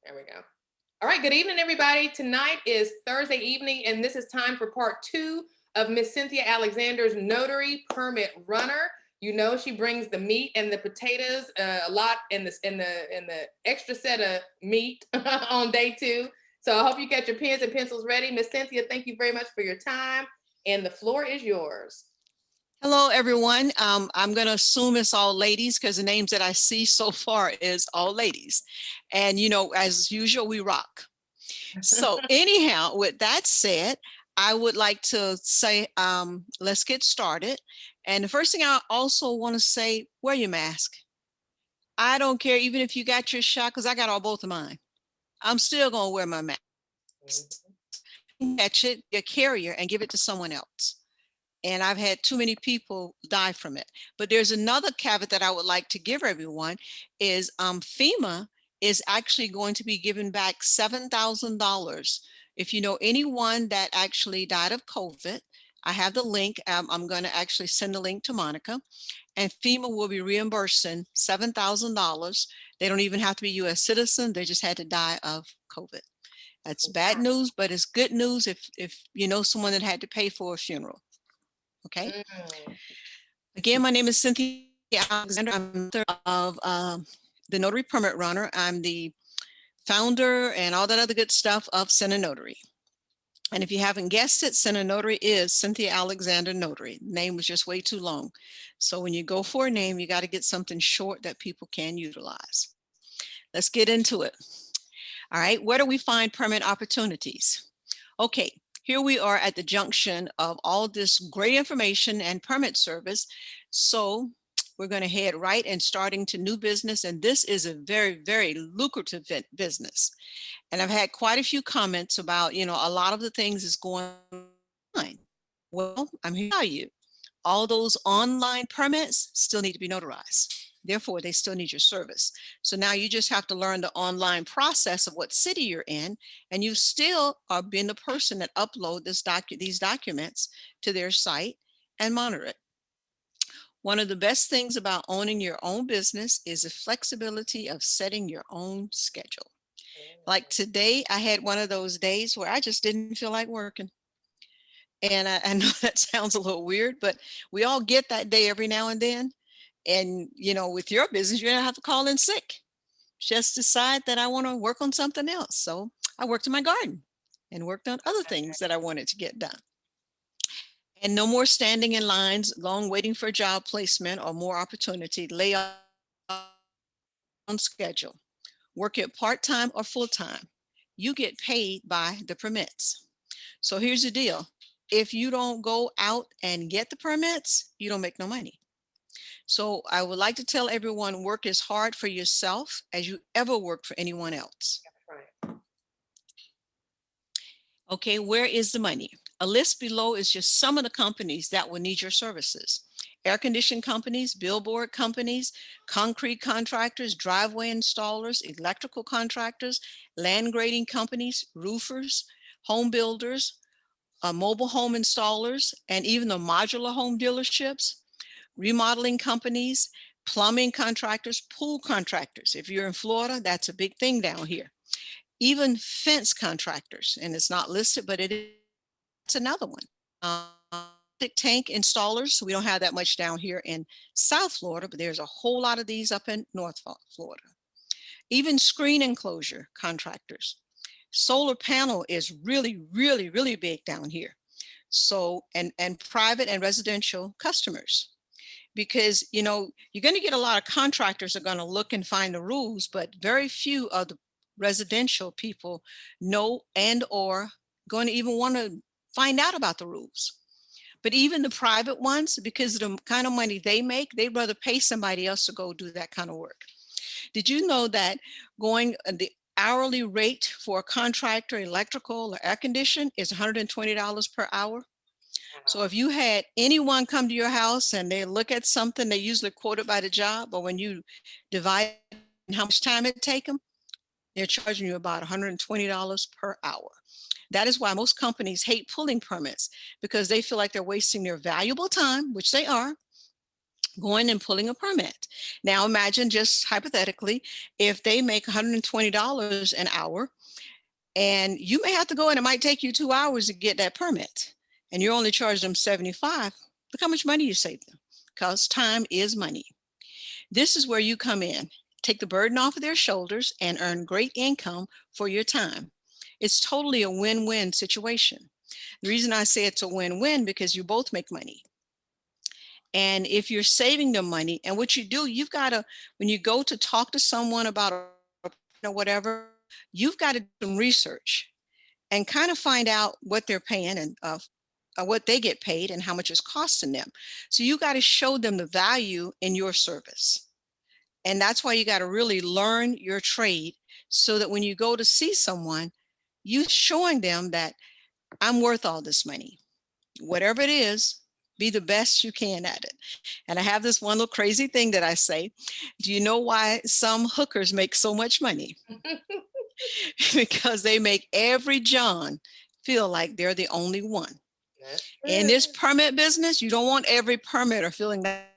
There we go. All right, good evening, everybody. Tonight is Thursday evening, and this is time for part 2 of Miss Cynthia Alexander's Notary Permit Runner. You know she brings the meat and the potatoes, a lot in the extra set of meat on day 2. So I hope you got your pens and pencils ready. Miss Cynthia, thank you very much for your time, and the floor is yours. Hello, everyone. I'm going to assume it's all ladies because the names that I see so far is all ladies. And, as usual, we rock. So anyhow, with that said, I would like to say, let's get started. And the first thing I also want to say, wear your mask. I don't care, even if you got your shot, because I got both of mine. I'm still going to wear my mask. Catch it, your carrier, and give it to someone else. And I've had too many people die from it. But there's another caveat that I would like to give everyone is FEMA is actually going to be giving back $7,000. If you know anyone that actually died of COVID, I have the link. I'm going to actually send the link to Monica, and FEMA will be reimbursing $7,000. They don't even have to be U.S. citizen. They just had to die of COVID. That's bad news, but it's good news if you know someone that had to pay for a funeral. Okay. Again, my name is Cynthia Alexander. I'm the author of the Notary Permit Runner. I'm the founder and all that other good stuff of Center Notary. And if you haven't guessed it, Center Notary is Cynthia Alexander Notary. The name was just way too long. So when you go for a name, you got to get something short that people can utilize. Let's get into it. All right, where do we find permit opportunities? Okay, here we are at the junction of all this great information and permit service. So we're going to head right and starting to new business. And this is a very, very lucrative business. And I've had quite a few comments about, a lot of the things is going on. Well, I'm here to tell you, all those online permits still need to be notarized. Therefore, they still need your service. So now you just have to learn the online process of what city you're in, and you still are being the person that upload these documents to their site and monitor it. One of the best things about owning your own business is the flexibility of setting your own schedule. Like today, I had one of those days where I just didn't feel like working. And I know that sounds a little weird, but we all get that day every now and then. And, with your business, you're going to have to call in sick. Just decide that I want to work on something else. So I worked in my garden and worked on other things that I wanted to get done. And no more standing in lines, long waiting for a job placement or more opportunity. Lay on schedule. Work it part-time or full-time. You get paid by the permits. So here's the deal. If you don't go out and get the permits, you don't make no money. So I would like to tell everyone, work as hard for yourself as you ever work for anyone else. Right. Okay, where is the money? A list below is just some of the companies that will need your services. Air conditioning companies, billboard companies, concrete contractors, driveway installers, electrical contractors, land grading companies, roofers, home builders, mobile home installers, and even the modular home dealerships, remodeling companies, plumbing contractors, pool contractors. If you're in Florida, that's a big thing down here. Even fence contractors, and it's not listed, but it's another one. Tank installers. We don't have that much down here in South Florida, but there's a whole lot of these up in North Florida. Even screen enclosure contractors. Solar panel is really, really, really big down here. So, and private and residential customers. Because, you're going to get a lot of contractors are going to look and find the rules, but very few of the residential people know and or going to even want to find out about the rules. But even the private ones, because of the kind of money they make, they'd rather pay somebody else to go do that kind of work. Did you know that the hourly rate for a contractor, electrical or air condition is $120 per hour? So if you had anyone come to your house and they look at something, they usually quote it by the job, but when you divide how much time it take them, they're charging you about $120 per hour. That is why most companies hate pulling permits, because they feel like they're wasting their valuable time, which they are, going and pulling a permit. Now imagine, just hypothetically, if they make $120 an hour, and you may have to go and it might take you 2 hours to get that permit, and you're only charging them 75. Look how much money you save them, because time is money. This is where you come in, take the burden off of their shoulders and earn great income for your time. It's totally a win-win situation. The reason I say it's a win-win because you both make money. And if you're saving them money, and what you do, you've got to, when you go to talk to someone about or whatever, you've got to do some research and kind of find out what they're paying and what they get paid and how much it's costing them. So you got to show them the value in your service. And that's why you got to really learn your trade, so that when you go to see someone, you showing them that I'm worth all this money. Whatever it is, be the best you can at it. And I have this one little crazy thing that I say. Do you know why some hookers make so much money? Because they make every John feel like they're the only one. In this permit business, you don't want every permitter feeling that.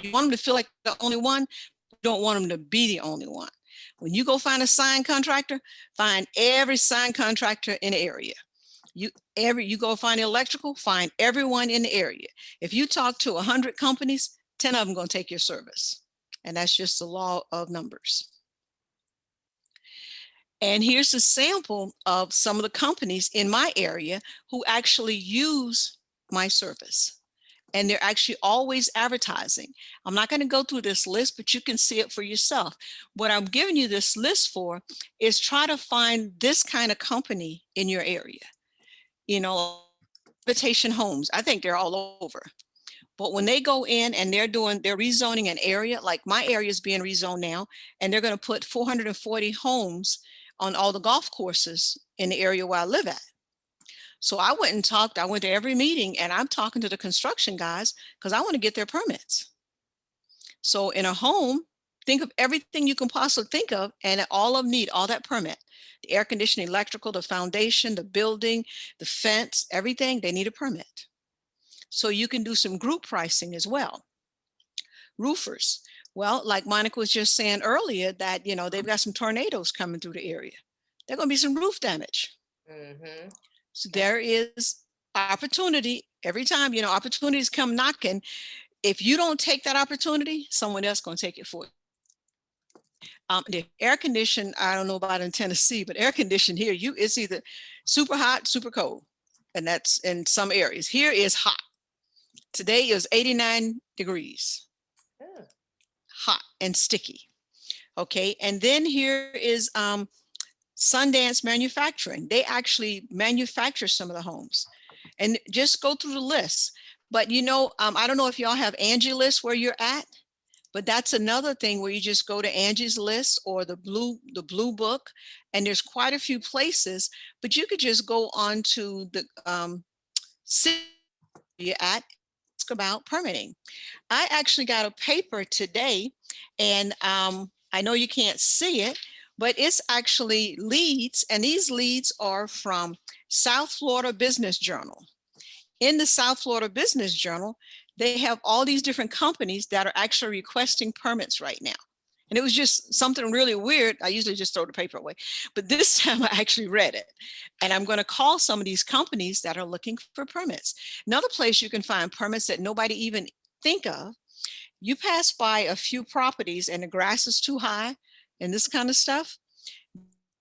You want them to feel like the only one. You don't want them to be the only one. When you go find a sign contractor, find every sign contractor in the area. You go find electrical, find everyone in the area. If you talk to 100 companies, 10 of them going to take your service. And that's just the law of numbers. And here's a sample of some of the companies in my area who actually use my service. And they're actually always advertising. I'm not going to go through this list, but you can see it for yourself. What I'm giving you this list for is try to find this kind of company in your area. You know, Invitation Homes, I think they're all over. But when they go in and they're rezoning an area, like my area is being rezoned now, and they're going to put 440 homes on all the golf courses in the area where I live at. So I went and talked, I went to every meeting, and I'm talking to the construction guys because I want to get their permits. So in a home, think of everything you can possibly think of, and all of them need all that permit. The air conditioning, electrical, the foundation, the building, the fence, everything, they need a permit. So you can do some group pricing as well. Roofers. Well, like Monica was just saying earlier, that, they've got some tornadoes coming through the area. There's going to be some roof damage. Mm-hmm. So there is opportunity every time, opportunities come knocking. If you don't take that opportunity, someone else is going to take it for you. The air condition, I don't know about in Tennessee, but air condition here, it's either super hot, super cold. And that's in some areas. Here is hot. Today is 89 degrees. Yeah. Hot and sticky. Okay. And then here is Sundance Manufacturing. They actually manufacture some of the homes. And just go through the list. But I don't know if y'all have Angie List where you're at, but that's another thing where you just go to Angie's List or the blue book, and there's quite a few places, but you could just go on to the city you're at, ask about permitting. I actually got a paper today, and I know you can't see it, but it's actually leads, and these leads are from South Florida Business Journal. In the South Florida Business Journal, they have all these different companies that are actually requesting permits right now. And it was just something really weird. I usually just throw the paper away, but this time I actually read it. And I'm going to call some of these companies that are looking for permits. Another place you can find permits that nobody even think of. You pass by a few properties and the grass is too high and this kind of stuff.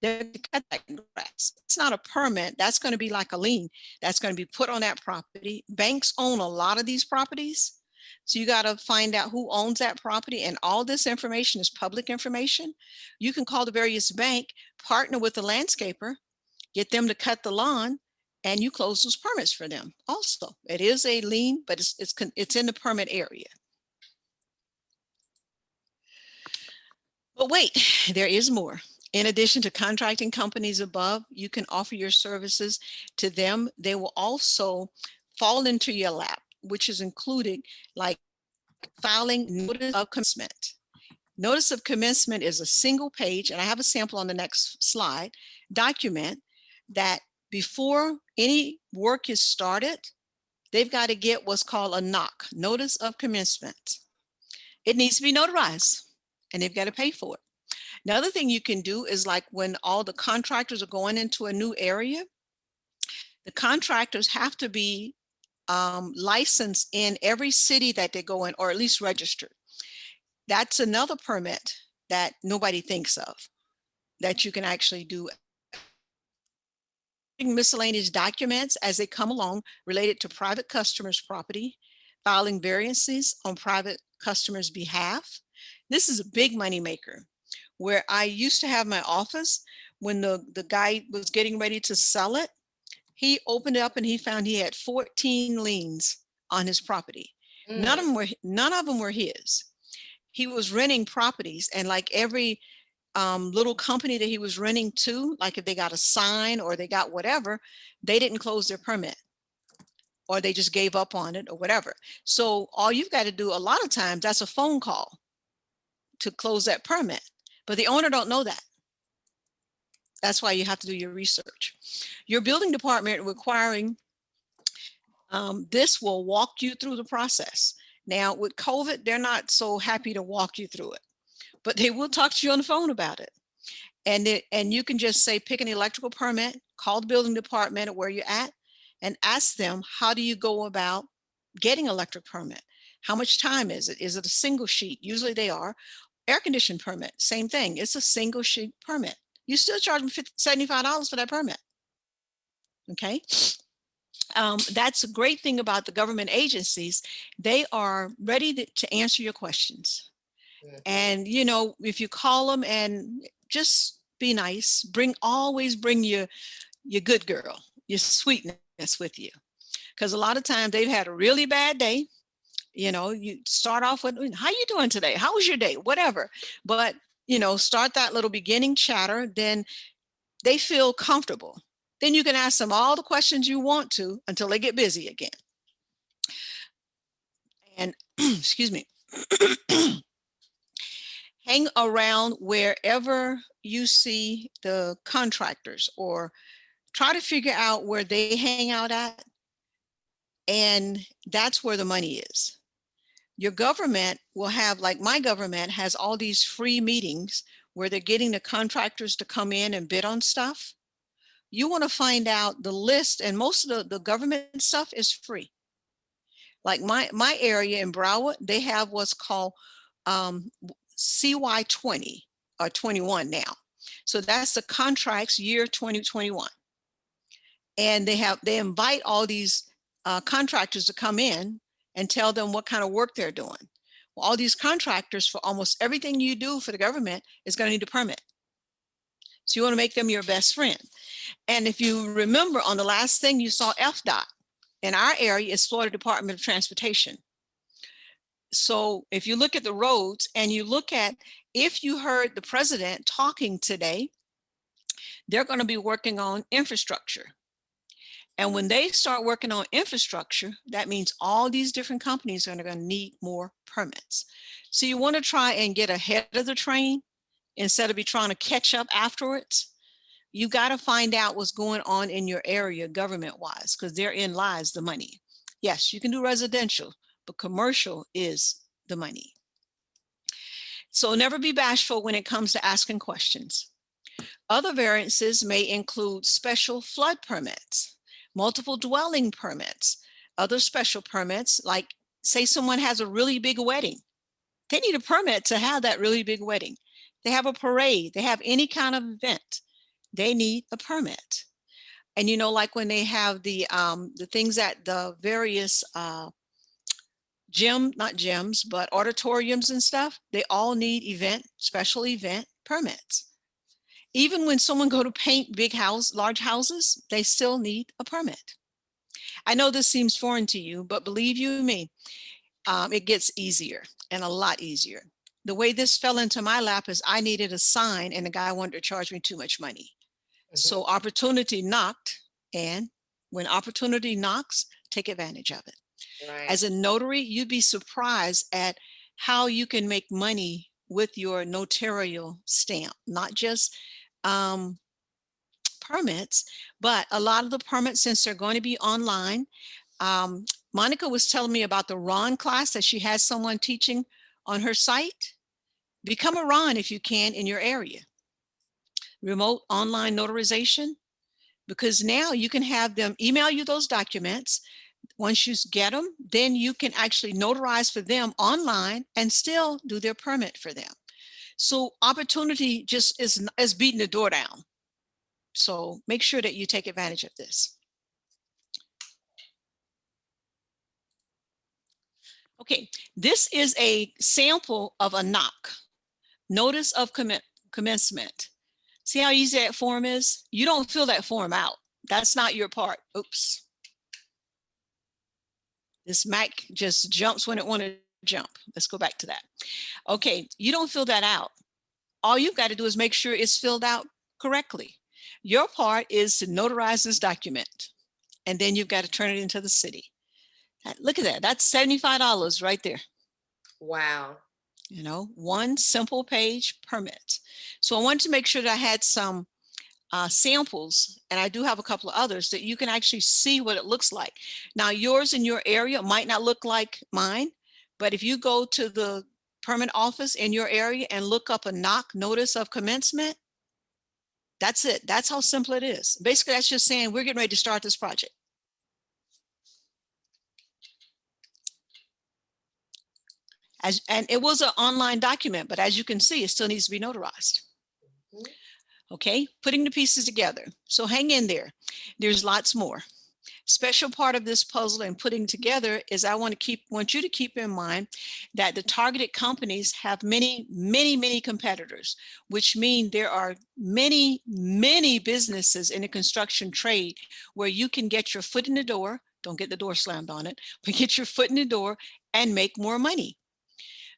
They're going to cut that grass. It's not a permit. That's going to be like a lien. That's going to be put on that property. Banks own a lot of these properties. So you got to find out who owns that property, and all this information is public information. You can call the various bank, partner with the landscaper, get them to cut the lawn, and you close those permits for them. Also, it is a lien, but it's in the permit area. But wait, there is more. In addition to contracting companies above, you can offer your services to them. They will also fall into your lap, which is including like filing notice of commencement. Notice of commencement is a single page, and I have a sample on the next slide, document that before any work is started, they've got to get what's called a NOC, notice of commencement. It needs to be notarized and they've got to pay for it. Another thing you can do is like when all the contractors are going into a new area, the contractors have to be licensed in every city that they go in, or at least registered. That's another permit that nobody thinks of that you can actually do. Miscellaneous documents as they come along related to private customers' property, filing variances on private customers' behalf. This is a big money maker. Where I used to have my office, when the guy was getting ready to sell it, he opened it up and he found he had 14 liens on his property. Mm. None of them were his. He was renting properties, and like every little company that he was renting to, like if they got a sign or they got whatever, they didn't close their permit or they just gave up on it or whatever. So all you've got to do a lot of times, that's a phone call to close that permit, but the owner don't know that. That's why you have to do your research. Your building department requiring this will walk you through the process. Now with COVID, they're not so happy to walk you through it, but they will talk to you on the phone about it. And you can just say, pick an electrical permit, call the building department where you're at, and ask them, how do you go about getting electric permit? How much time is it? Is it a single sheet? Usually they are. Air conditioning permit, same thing. It's a single sheet permit. You still charge them $75 for that permit. Okay. That's a great thing about the government agencies. They are ready to answer your questions. Mhm. And, you know, if you call them and just be nice, always bring your good girl, your sweetness with you. Because a lot of times they've had a really bad day. You know, you start off with, how you doing today? How was your day? Whatever. But, you know, start that little beginning chatter, then they feel comfortable. Then you can ask them all the questions you want to until they get busy again. And excuse me, hang around wherever you see the contractors, or try to figure out where they hang out at. And that's where the money is. Your government will have, like my government has all these free meetings where they're getting the contractors to come in and bid on stuff. You want to find out the list, and most of the government stuff is free. Like my area in Broward, they have what's called CY 20 or 21 now. So that's the contracts year 2021. And they invite all these contractors to come in and tell them what kind of work they're doing. Well, all these contractors, for almost everything you do for the government, is going to need a permit. So you want to make them your best friend. And if you remember, on the last thing you saw, FDOT in our area is Florida Department of Transportation. So if you look at the roads and you look at, if you heard the president talking today, they're going to be working on infrastructure. And when they start working on infrastructure, that means all these different companies are going to need more permits. So you want to try and get ahead of the train instead of be trying to catch up afterwards. You got to find out what's going on in your area government-wise, because therein lies the money. Yes, you can do residential, but commercial is the money. So never be bashful when it comes to asking questions. Other variances may include special flood permits, multiple dwelling permits, other special permits, like say someone has a really big wedding. They need a permit to have that really big wedding. They have a parade, they have any kind of event, they need a permit. And you know, like when they have the things at the various not gyms, but auditoriums and stuff, they all need special event permits. Even when someone go to paint large houses, they still need a permit. I know this seems foreign to you, but believe you me, it gets easier and a lot easier. The way this fell into my lap is I needed a sign and the guy wanted to charge me too much money. So opportunity knocked, and when opportunity knocks, take advantage of it. Right. As a notary, you'd be surprised at how you can make money with your notarial stamp, not just permits, but a lot of the permits, since they're going to be online. Monica was telling me about the Ron class that she has someone teaching on her site. Become a Ron if you can in your area. Remote online notarization, because now you can have them email you those documents. Once you get them, then you can actually notarize for them online and still do their permit for them. So opportunity just is beating the door down. So make sure that you take advantage of this. Okay, this is a sample of a NOC, Notice of Commencement. See how easy that form is? You don't fill that form out. That's not your part. Oops. This Mac just jumps when it wanted to jump. Let's go back to that. Okay, you don't fill that out. All you've got to do is make sure it's filled out correctly. Your part is to notarize this document, and then you've got to turn it into the city. Look at that. That's $75 right there. Wow. You know, one simple page permit. So I wanted to make sure that I had some samples, and I do have a couple of others that you can actually see what it looks like. Now, yours in your area might not look like mine, but if you go to the permit office in your area and look up a NOC, Notice of Commencement, that's it. That's how simple it is. Basically, that's just saying we're getting ready to start this project. And it was an online document, but as you can see, it still needs to be notarized. Okay, putting the pieces together. So hang in there. There's lots more. Special part of this puzzle and putting together is I want you to keep in mind that the targeted companies have many competitors, which mean there are many businesses in the construction trade where you can get your foot in the door. Don't get the door slammed on it, but get your foot in the door and make more money.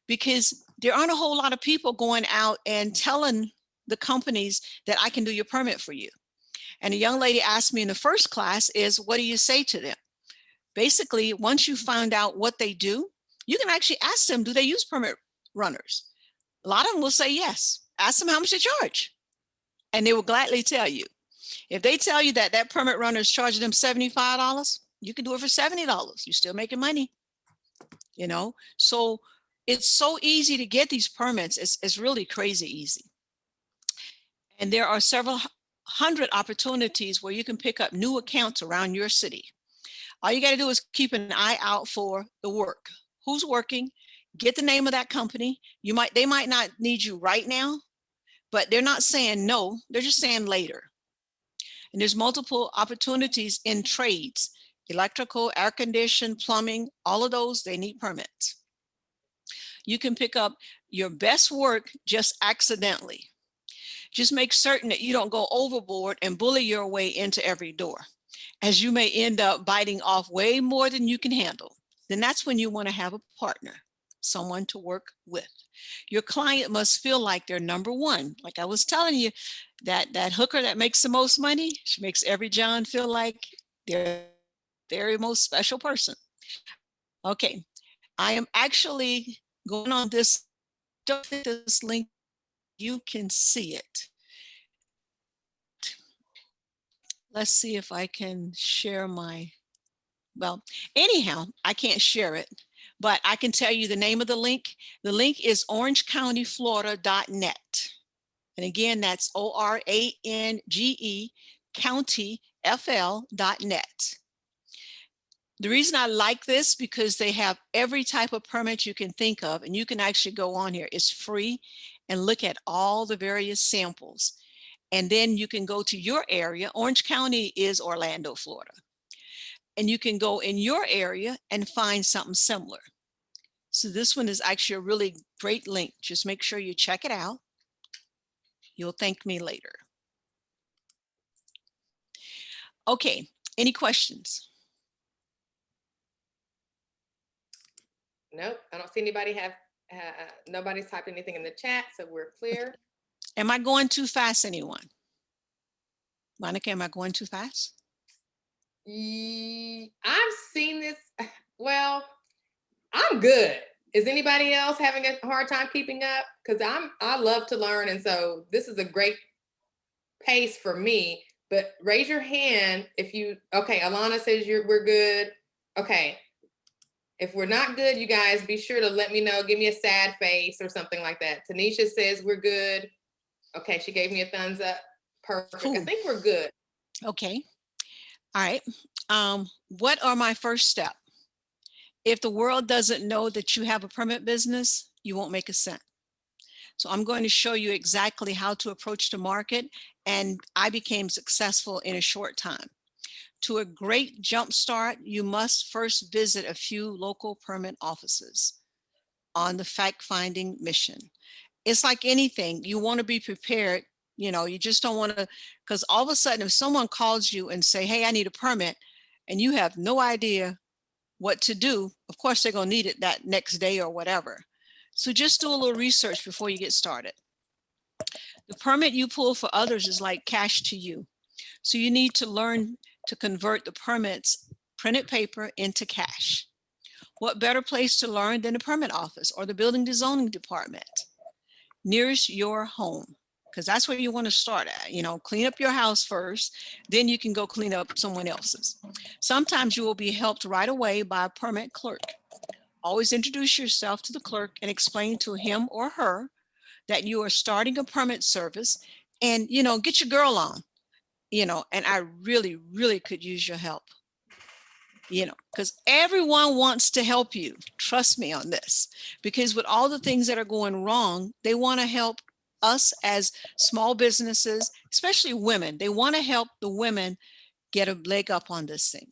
Because there aren't a whole lot of people going out and telling the companies that I can do your permit for you. And a young lady asked me in the first class is, what do you say to them? Basically, once you find out what they do, you can actually ask them, do they use permit runners? A lot of them will say yes. Ask them how much they charge. And they will gladly tell you. If they tell you that that permit runner is charging them $75, you can do it for $70. You're still making money. You know, so it's so easy to get these permits. It's really crazy easy. And there are several hundred opportunities where you can pick up new accounts around your city. All you got to do is keep an eye out for the work. Who's working? Get the name of that company. They might not need you right now, but they're not saying no. They're just saying later. And there's multiple opportunities in trades, electrical, air conditioning, plumbing, all of those, they need permits. You can pick up your best work just accidentally. Just make certain that you don't go overboard and bully your way into every door, as you may end up biting off way more than you can handle. Then that's when you want to have a partner, someone to work with. Your client must feel like they're number one. Like I was telling you, that hooker that makes the most money, she makes every John feel like they're the very most special person. Okay, I am actually going on this, don't hit this link, you can see it. Let's see if I can share well, anyhow, I can't share it, but I can tell you the name of the link. The link is orangecountyflorida.net. And again, that's ORANGE countyfl.net. The reason I like this because they have every type of permit you can think of, and you can actually go on here. It's free and look at all the various samples. And then you can go to your area. Orange County is Orlando, Florida. And you can go in your area and find something similar. So this one is actually a really great link. Just make sure you check it out. You'll thank me later. Okay, any questions? Nope, I don't see anybody nobody's typed anything in the chat, so we're clear. Am I going too fast, anyone? Monica, am I going too fast? I've seen this. Well, I'm good. Is anybody else having a hard time keeping up? Because I love to learn, and so this is a great pace for me. But raise your hand if you. Okay, Alana says we're good. Okay, If we're not good, you guys, be sure to let me know. Give me a sad face or something like that. Tanisha says we're good. Okay, she gave me a thumbs up. Perfect. Cool. I think we're good. Okay. All right. What are my first step? If the world doesn't know that you have a permit business, you won't make a cent. So I'm going to show you exactly how to approach the market, and I became successful in a short time. To a great jump start, you must first visit a few local permit offices on the fact-finding mission. It's like anything, you want to be prepared. You just don't want to, because all of a sudden, if someone calls you and say, hey, I need a permit, and you have no idea what to do, of course, they're going to need it that next day or whatever. So just do a little research before you get started. The permit you pull for others is like cash to you. So you need to learn to convert the permit's printed paper into cash. What better place to learn than the permit office or the building and zoning department nearest your home? Because that's where you want to start at. Clean up your house first, then you can go clean up someone else's. Sometimes you will be helped right away by a permit clerk. Always introduce yourself to the clerk and explain to him or her that you are starting a permit service, and get your girl on. And I really, really could use your help. Because everyone wants to help you. Trust me on this, because with all the things that are going wrong, they want to help us as small businesses, especially women. They want to help the women get a leg up on this thing.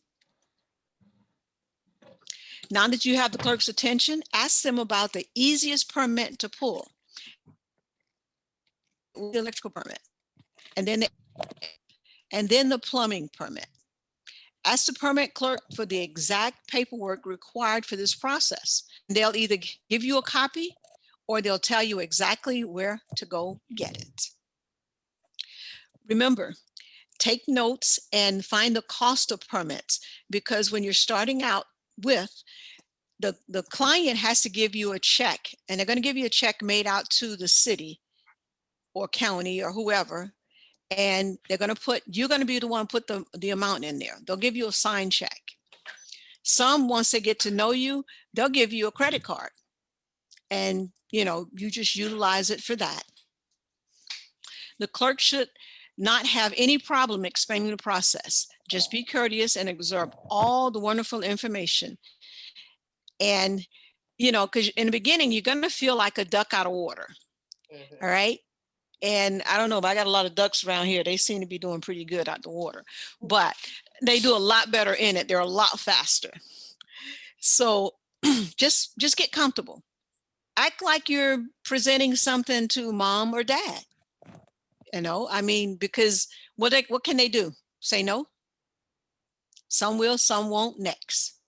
Now that you have the clerk's attention, ask them about the easiest permit to pull. The electrical permit, and then the plumbing permit. Ask the permit clerk for the exact paperwork required for this process. They'll either give you a copy or they'll tell you exactly where to go get it. Remember, take notes and find the cost of permits, because when you're starting out with, the client has to give you a check, and they're going to give you a check made out to the city or county or whoever, and you're going to be the one to put the amount in there. They'll give you a signed check. Some, once they get to know you, they'll give you a credit card, and you just utilize it for that. The clerk should not have any problem explaining the process. Just be courteous and absorb all the wonderful information. And because in the beginning, you're going to feel like a duck out of water. Mm-hmm. All right. And I don't know, but I got a lot of ducks around here. They seem to be doing pretty good out the water, but they do a lot better in it. They're a lot faster. So just get comfortable. Act like you're presenting something to mom or dad. Because what can they do? Say no? Some will, some won't. Next.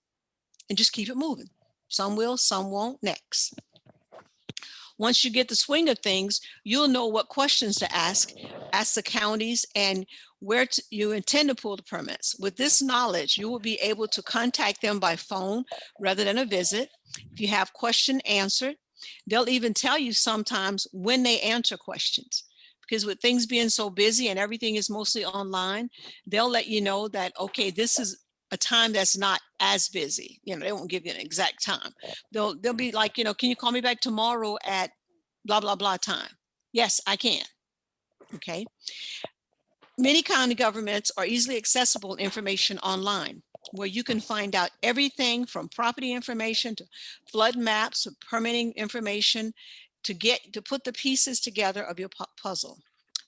And just keep it moving. Some will, some won't. Next. Once you get the swing of things, you'll know what questions to ask the counties and where you intend to pull the permits. With this knowledge, you will be able to contact them by phone rather than a visit. If you have question answered, they'll even tell you sometimes when they answer questions. Because with things being so busy and everything is mostly online, they'll let you know that, okay, this is a time that's not as busy. They won't give you an exact time. They'll be like, can you call me back tomorrow at blah, blah, blah time? Yes, I can. Okay. Many county governments are easily accessible information online, where you can find out everything from property information to flood maps to permitting information to put the pieces together of your puzzle.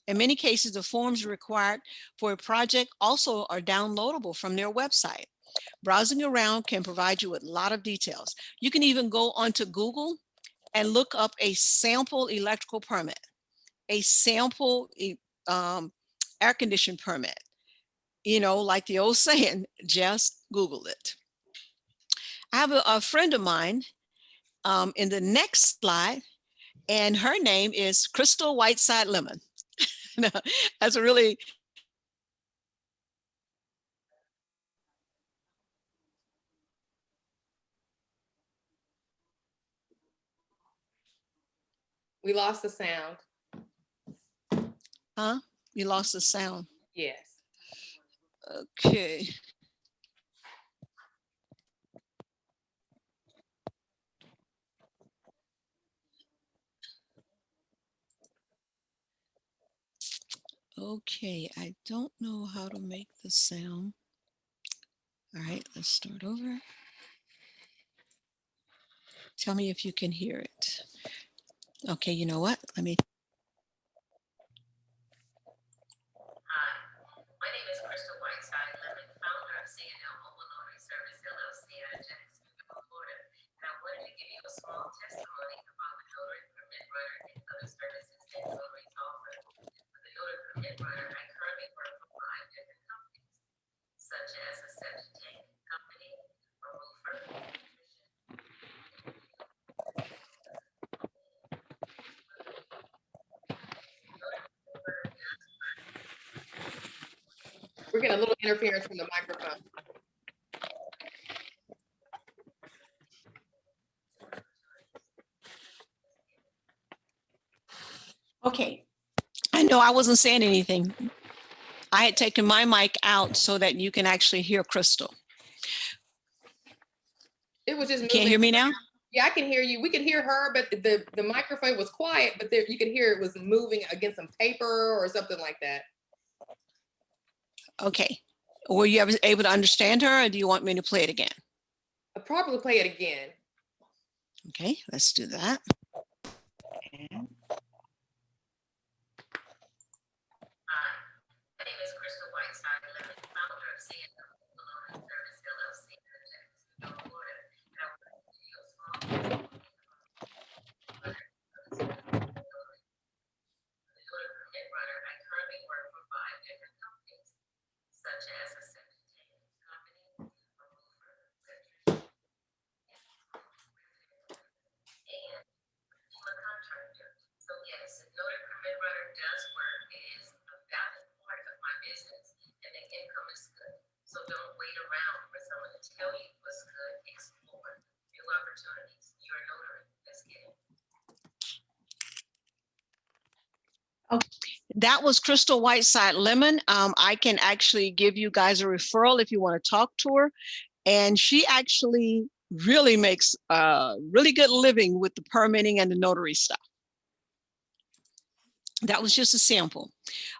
In many cases, the forms required for a project also are downloadable from their website. Browsing around can provide you with a lot of details. You can even go onto Google and look up a sample electrical permit, a sample air conditioning permit. Like the old saying, just Google it. I have a friend of mine in the next slide, and her name is Crystal Whiteside Lemon. That's a really We lost the sound. Huh? You lost the sound. Yes. Okay. Okay, I don't know how to make the sound. All right, let's start over. Tell me if you can hear it. Okay, you know what? Let me. Hi, my name is Crystal Whiteside Lemon, founder of C&L Mobile Notary Service LLC out of Jacksonville, Florida. And I wanted to give you a small testimony about the Notary Permit Runner and other services that notaries offer. For the Notary Permit Runner, I currently work for 5 different companies, such as a septic tank company, a roofer, We're getting a little interference from the microphone. Okay. I know I wasn't saying anything. I had taken my mic out so that you can actually hear Crystal. It was just You moving. can't hear me now? Yeah, I can hear you. We could hear her, but the microphone was quiet, but there you could hear it was moving against some paper or something like that. Okay. Were you ever able to understand her, or do you want me to play it again? I'll probably play it again. Okay, let's do that. And Hi, my name is Crystal Whiteside Lemon, founder of C&L Mobile Notary Service LLC in Jacksonville, Florida. And I want to give you a small testimony about the Notary Permit Runner. I currently work for 5 different companies, such as a septic tank company, a roofer, electrician, and a contractor. So yes, Notary Permit Runner does work. It is a valid part of my business, and the income is good. So don't wait around for someone to tell you what's good. Explore new opportunities. You're a notary. Let's get it. that was Crystal Whiteside Lemon. I can actually give you guys a referral if you want to talk to her. And she actually really makes a really good living with the permitting and the notary stuff. That was just a sample.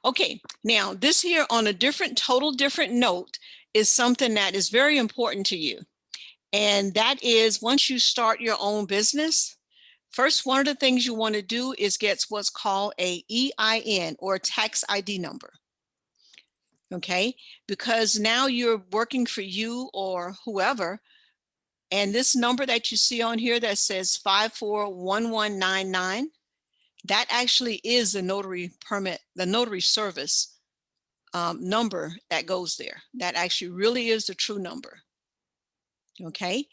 Okay, now this here on a total different note is something that is very important to you. And that is, once you start your own business, first, one of the things you want to do is get what's called a EIN, or tax ID number. Okay, because now you're working for you or whoever, and this number that you see on here that says 541199, that actually is the notary permit, the notary service number that goes there. That actually really is the true number. Okay,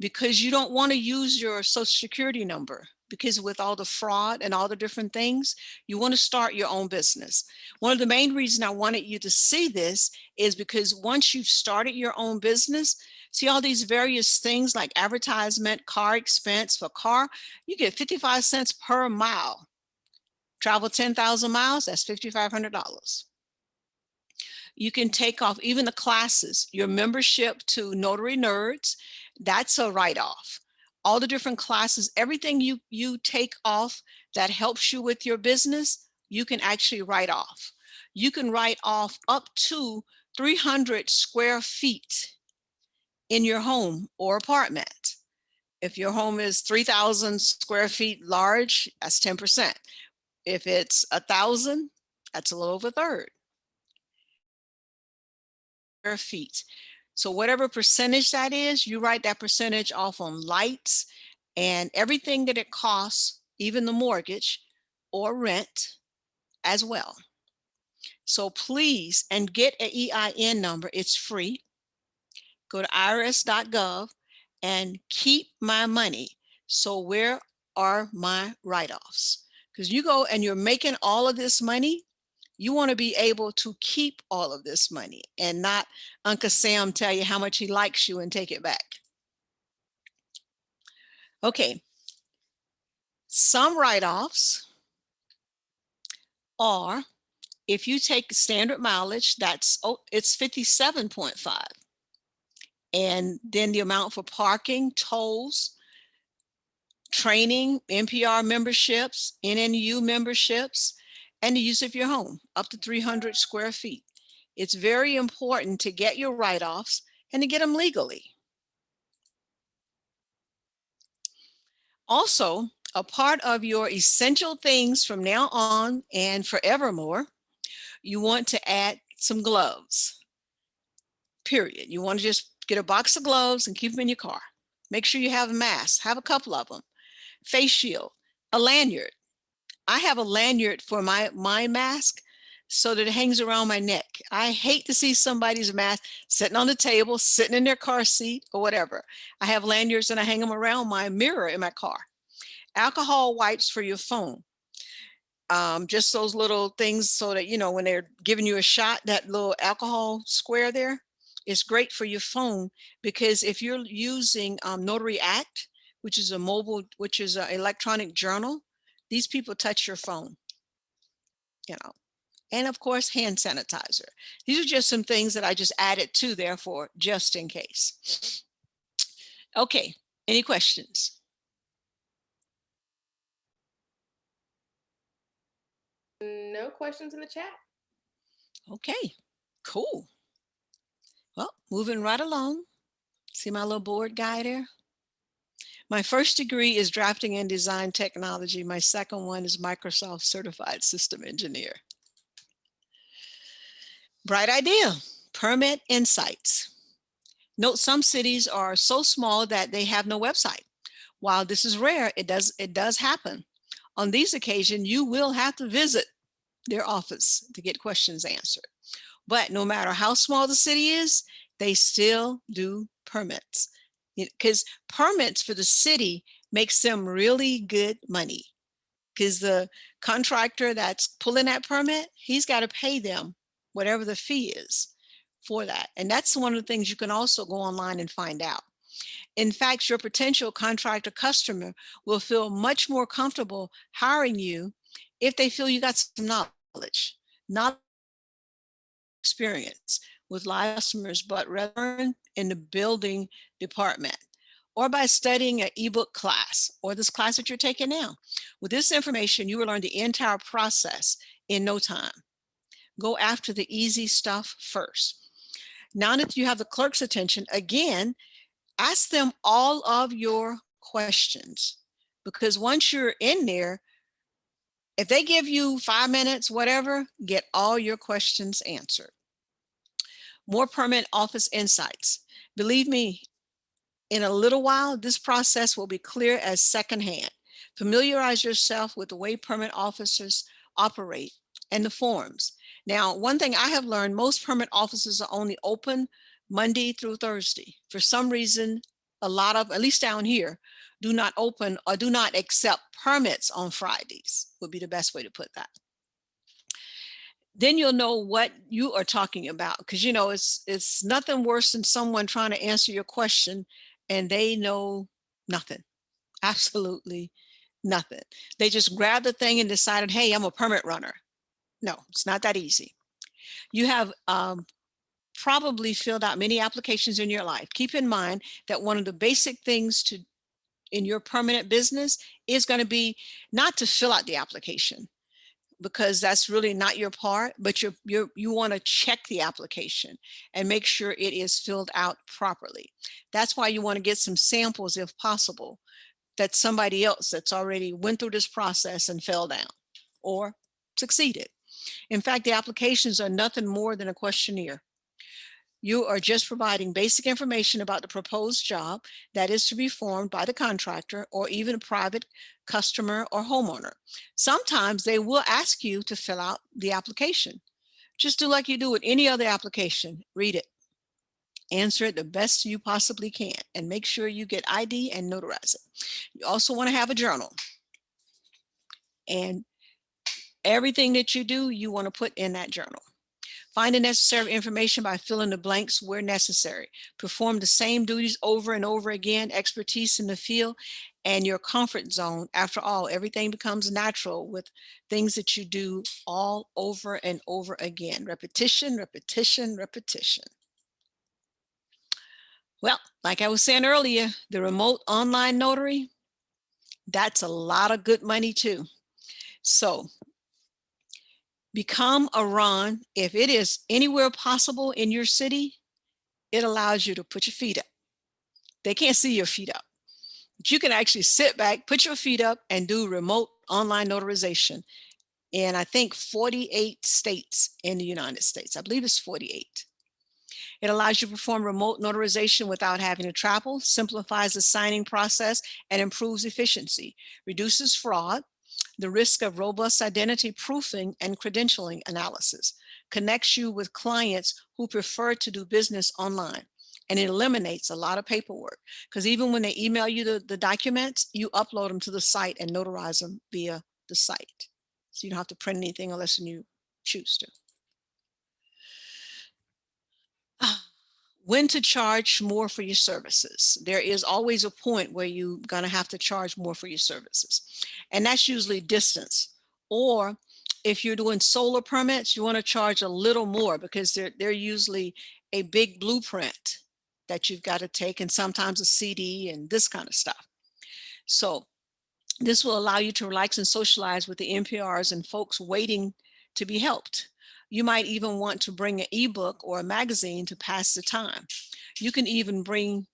because you don't want to use your social security number, because with all the fraud and all the different things, you want to start your own business. One of the main reasons I wanted you to see this is because once you've started your own business, see all these various things like advertisement, car expense. For car, you get 55 cents per mile. Travel 10,000 miles, that's $5,500. You can take off even the classes, your membership to Notary Nerds, that's a write-off. All the different classes, everything you take off that helps you with your business, you can actually write off. You can write off up to 300 square feet in your home or apartment. If your home is 3,000 square feet large, that's 10%. If it's 1,000, that's a little over a third. Feet. So whatever percentage that is, you write that percentage off on lights and everything that it costs, even the mortgage or rent as well. So please, and get an EIN number. It's free. Go to irs.gov and keep my money. So where are my write-offs? Because you go and you're making all of this money, you want to be able to keep all of this money and not Uncle Sam tell you how much he likes you and take it back. Okay. Some write-offs are, if you take standard mileage, that's, it's 57.5. And then the amount for parking, tolls, training, NPR memberships, NNU memberships, and the use of your home, up to 300 square feet. It's very important to get your write-offs and to get them legally. Also, a part of your essential things from now on and forevermore, you want to add some gloves, period. You want to just get a box of gloves and keep them in your car. Make sure you have a mask, have a couple of them, face shield, a lanyard. I have a lanyard for my mask so that it hangs around my neck. I hate to see somebody's mask sitting on the table, sitting in their car seat or whatever. I have lanyards and I hang them around my mirror in my car. Alcohol wipes for your phone. Just those little things so that, you know, when they're giving you a shot, that little alcohol square there is great for your phone, because if you're using Notary Act, which is an electronic journal, these people touch your phone, you know. And of course, hand sanitizer. These are just some things that I just added to there for just in case. Okay, any questions? No questions in the chat. Okay, cool. Well, moving right along. See my little board guy there? My first degree is drafting and design technology. My second one is Microsoft Certified System Engineer. Bright idea, permit insights. Note some cities are so small that they have no website. While this is rare, it does happen. On these occasions, you will have to visit their office to get questions answered. But no matter how small the city is, they still do permits, because permits for the city makes them really good money, because the contractor that's pulling that permit, he's got to pay them whatever the fee is for that. And that's one of the things you can also go online and find out. In fact, your potential contractor customer will feel much more comfortable hiring you if they feel you got some knowledge, not experience with live customers, but rather in the building department, or by studying an ebook class or this class that you're taking now. With this information, you will learn the entire process in no time. Go after the easy stuff first. Now that you have the clerk's attention, again, ask them all of your questions, because once you're in there, if they give you 5 minutes, whatever, get all your questions answered. More permanent office insights. Believe me, in a little while, this process will be clear as secondhand. Familiarize yourself with the way permanent officers operate and the forms. Now, one thing I have learned, most permanent offices are only open Monday through Thursday. For some reason, a lot of, at least down here, do not open or do not accept permits on Fridays, would be the best way to put that. Then you'll know what you are talking about, because you know it's nothing worse than someone trying to answer your question and they know nothing, absolutely nothing. They just grabbed the thing and decided, hey, I'm a permit runner. No, it's not that easy. You have probably filled out many applications in your life. Keep in mind that one of the basic things in your permanent business is going to be not to fill out the application, because that's really not your part, but you want to check the application and make sure it is filled out properly. That's why you want to get some samples, if possible, that somebody else that's already went through this process and fell down or succeeded. In fact, the applications are nothing more than a questionnaire. You are just providing basic information about the proposed job that is to be formed by the contractor or even a private customer or homeowner. Sometimes they will ask you to fill out the application. Just do like you do with any other application. Read it, answer it the best you possibly can, and make sure you get ID and notarize it. You also want to have a journal. And everything that you do, you want to put in that journal. Find the necessary information by filling the blanks where necessary. Perform the same duties over and over again. Expertise in the field and your comfort zone. After all, everything becomes natural with things that you do all over and over again. Repetition, repetition, repetition. Well, like I was saying earlier, the remote online notary, that's a lot of good money too. So Become a RON. If it is anywhere possible in your city, it allows you to put your feet up. They can't see your feet up, but you can actually sit back, put your feet up, and do remote online notarization in, I think, 48 states in the United States. I believe it's 48. It allows you to perform remote notarization without having to travel, simplifies the signing process, and improves efficiency, reduces fraud, the risk of robust identity proofing and credentialing analysis, connects you with clients who prefer to do business online, and it eliminates a lot of paperwork, because even when they email you the documents, you upload them to the site and notarize them via the site. So you don't have to print anything unless you choose to. When to charge more for your services. There is always a point where you're going to have to charge more for your services. And that's usually distance. Or if you're doing solar permits, you want to charge a little more because they're usually a big blueprint that you've got to take, and sometimes a CD and this kind of stuff. So this will allow you to relax and socialize with the NPRs and folks waiting to be helped. You might even want to bring an ebook or a magazine to pass the time. You can even bring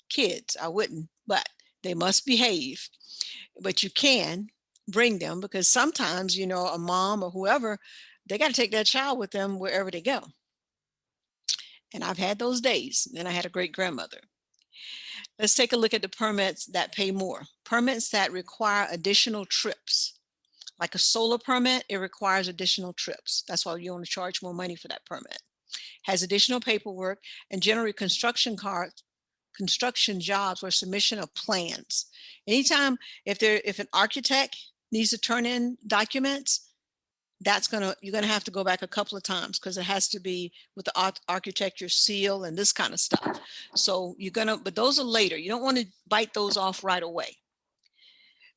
kids. I wouldn't, but they must behave. But you can bring them, because sometimes, a mom or whoever, they got to take that child with them wherever they go. And I've had those days. And I had a great grandmother. Let's take a look at the permits that pay more. Permits that require additional trips. Like a solar permit, it requires additional trips. That's why you want to charge more money for that permit. Has additional paperwork, and generally construction jobs or submission of plans. Anytime if an architect needs to turn in documents, you're gonna have to go back a couple of times, because it has to be with the architecture seal and this kind of stuff. So but those are later. You don't want to bite those off right away,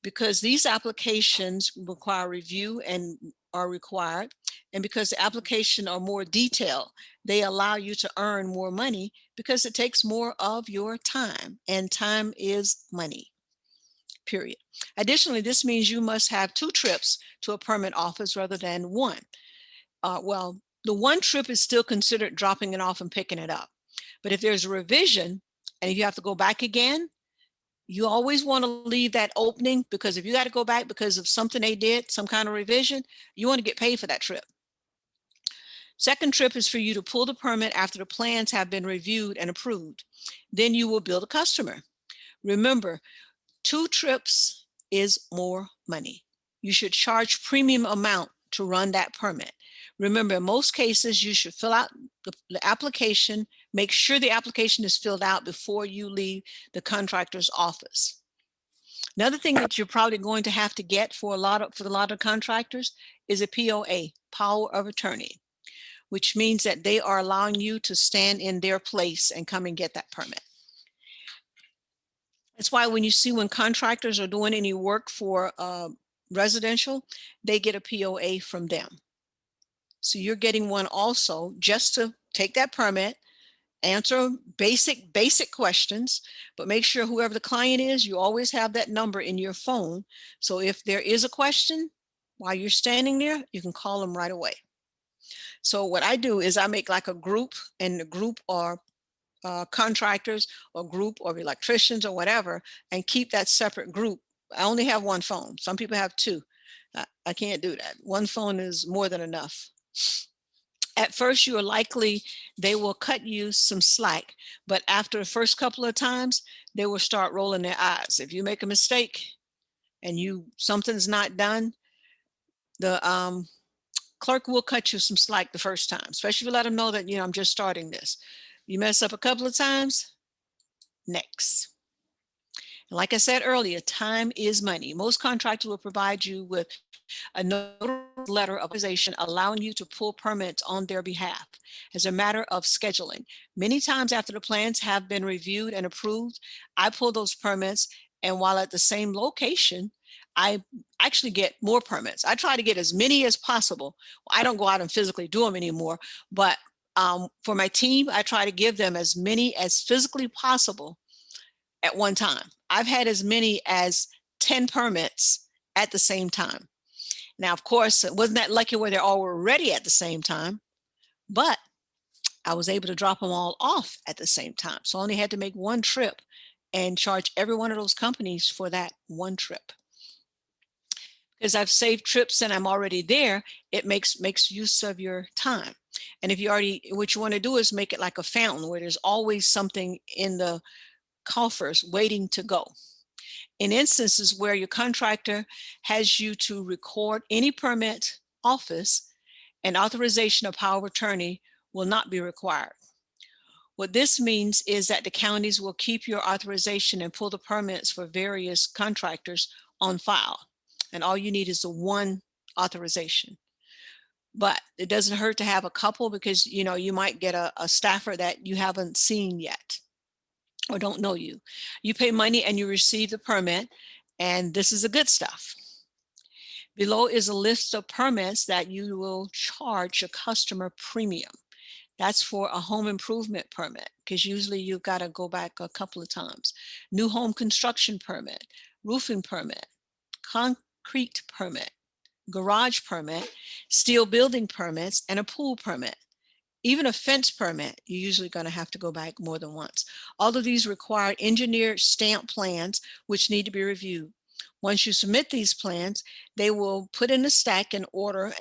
because these applications require review and are required. And because the application are more detailed, they allow you to earn more money because it takes more of your time, and time is money, period. Additionally, this means you must have 2 trips to a permit office rather than 1. Well, the 1 trip is still considered dropping it off and picking it up. But if there's a revision and if you have to go back again, you always want to leave that opening, because if you got to go back because of something they did, some kind of revision, you want to get paid for that trip. Second trip is for you to pull the permit after the plans have been reviewed and approved. Then you will bill the customer. Remember, 2 trips is more money. You should charge premium amount to run that permit. Remember, in most cases, you should fill out the application, make sure the application is filled out before you leave the contractor's office. Another thing that you're probably going to have to get for a lot of contractors is a POA, power of attorney, which means that they are allowing you to stand in their place and come and get that permit. That's why when contractors are doing any work for residential, they get a POA from them. So you're getting one also, just to take that permit, answer basic questions, but make sure whoever the client is, you always have that number in your phone. So if there is a question while you're standing there, you can call them right away. So what I do is I make like a group, and the group are contractors or group or electricians or whatever, and keep that separate group. I only have 1 phone. Some people have 2. I can't do that. 1 phone is more than enough. At first, they will cut you some slack, but after the first couple of times, they will start rolling their eyes. If you make a mistake and something's not done, the clerk will cut you some slack the first time, especially if you let them know that, I'm just starting this. You mess up a couple of times, next. And like I said earlier, time is money. Most contractors will provide you with a letter of authorization allowing you to pull permits on their behalf as a matter of scheduling. Many times after the plans have been reviewed and approved, I pull those permits, and while at the same location, I actually get more permits. I try to get as many as possible. I don't go out and physically do them anymore, but for my team, I try to give them as many as physically possible at one time. I've had as many as 10 permits at the same time. Now, of course, it wasn't that lucky where they all were ready at the same time, but I was able to drop them all off at the same time. So I only had to make one trip and charge every one of those companies for that one trip. Because I've saved trips and I'm already there, it makes use of your time. And if you already, what you want to do is make it like a fountain where there's always something in the coffers waiting to go. In instances where your contractor has you to record any permit office, an authorization of power of attorney will not be required. What this means is that the counties will keep your authorization and pull the permits for various contractors on file. And all you need is the one authorization. But it doesn't hurt to have a couple, because you might get a staffer that you haven't seen yet or don't know you. You pay money and you receive the permit, and this is the good stuff. Below is a list of permits that you will charge a customer premium. That's for a home improvement permit, because usually you've got to go back a couple of times. New home construction permit, roofing permit, concrete permit, garage permit, steel building permits, and a pool permit. Even a fence permit, you're usually going to have to go back more than once. All of these require engineered stamp plans, which need to be reviewed. Once you submit these plans, they will put in a stack in order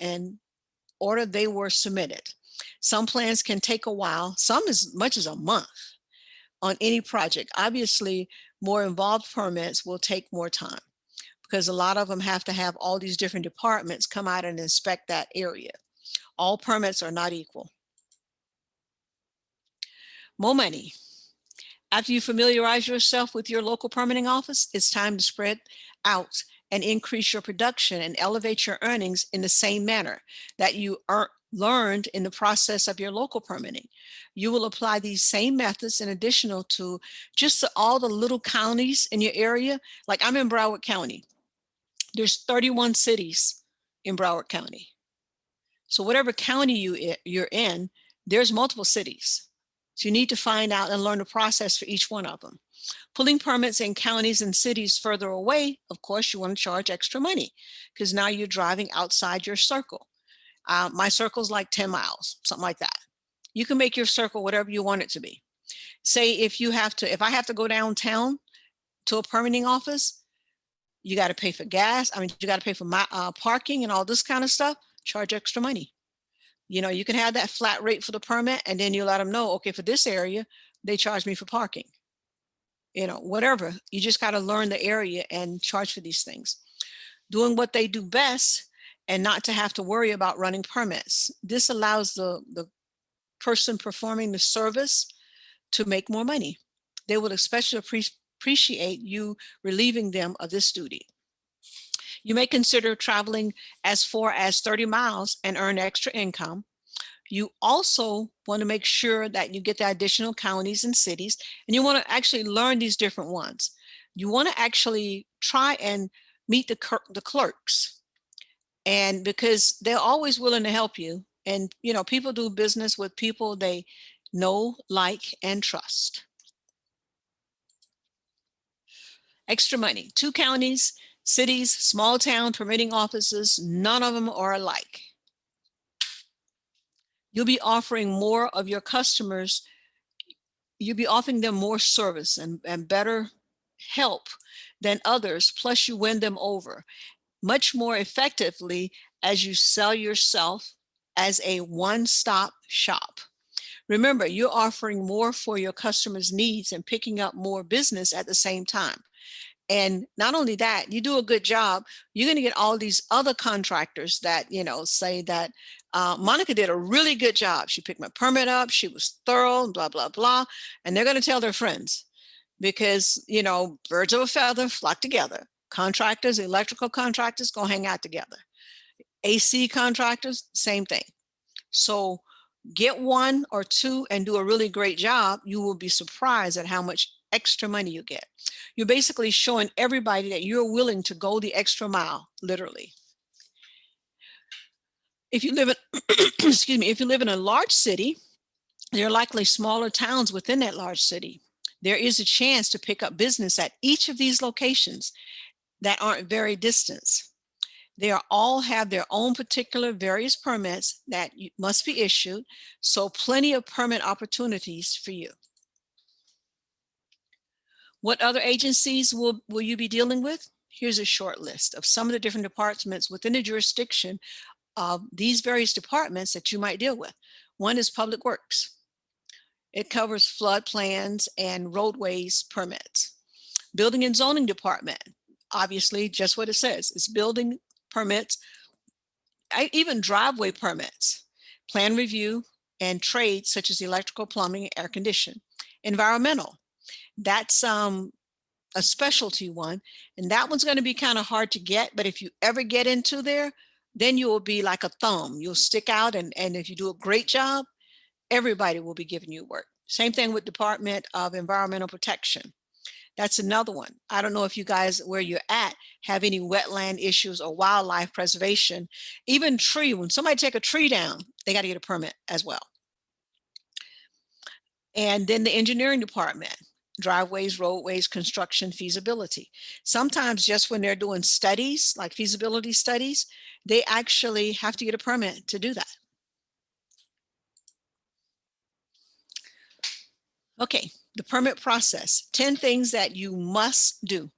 they were submitted. Some plans can take a while, some as much as a month on any project. Obviously, more involved permits will take more time, because a lot of them have to have all these different departments come out and inspect that area. All permits are not equal. More money. After you familiarize yourself with your local permitting office, it's time to spread out and increase your production and elevate your earnings in the same manner that you learned in the process of your local permitting. You will apply these same methods in addition to just all the little counties in your area. Like I'm in Broward County. There's 31 cities in Broward County. So whatever county you're in, there's multiple cities. So you need to find out and learn the process for each one of them. Pulling permits in counties and cities further away, of course, you want to charge extra money, because now you're driving outside your circle. My circle's like 10 miles, something like that. You can make your circle whatever you want it to be. Say if I have to go downtown to a permitting office, you got to pay for gas. You got to pay for my parking and all this kind of stuff. Charge extra money. You can have that flat rate for the permit, and then you let them know, okay, for this area, they charge me for parking. Whatever. You just got to learn the area and charge for these things. Doing what they do best and not to have to worry about running permits. This allows the person performing the service to make more money. They will especially appreciate you relieving them of this duty. You may consider traveling as far as 30 miles and earn extra income. You also want to make sure that you get the additional counties and cities, and you want to actually learn these different ones. You want to actually try and meet the clerks, and because they're always willing to help you. And, people do business with people they know, like, and trust. Extra money. 2 counties, cities, small town permitting offices, none of them are alike. You'll be offering more of your customers, you'll be offering them more service and better help than others, plus you win them over much more effectively as you sell yourself as a one-stop shop. Remember, you're offering more for your customers' needs and picking up more business at the same time. And not only that, you do a good job, you're going to get all these other contractors that, say that Monica did a really good job. She picked my permit up. She was thorough, blah, blah, blah. And they're going to tell their friends, because, birds of a feather flock together. Contractors, electrical contractors go hang out together. AC contractors, same thing. So get 1 or 2 and do a really great job. You will be surprised at how much extra money you get. You're basically showing everybody that you're willing to go the extra mile, literally. If you live in, if you live in a large city, there are likely smaller towns within that large city. There is a chance to pick up business at each of these locations that aren't very distant. They are all have their own particular various permits that must be issued, so plenty of permit opportunities for you. What other agencies will you be dealing with? Here's a short list of some of the different departments within the jurisdiction of these various departments that you might deal with. One is Public Works. It covers flood plans and roadways permits. Building and Zoning Department, obviously just what it says, it's building permits, even driveway permits, plan review, and trades such as electrical, plumbing, air conditioning. Environmental, that's a specialty one, and that one's going to be kind of hard to get, but if you ever get into there, then you will be like a thumb. You'll stick out, and if you do a great job, everybody will be giving you work. Same thing with Department of Environmental Protection. That's another one. I don't know if you guys, where you're at, have any wetland issues or wildlife preservation. Even tree, when somebody take a tree down, they got to get a permit as well. And then the engineering department, driveways, roadways, construction, feasibility. Sometimes just when they're doing studies, like feasibility studies, they actually have to get a permit to do that. Okay, the permit process, 10 things that you must do.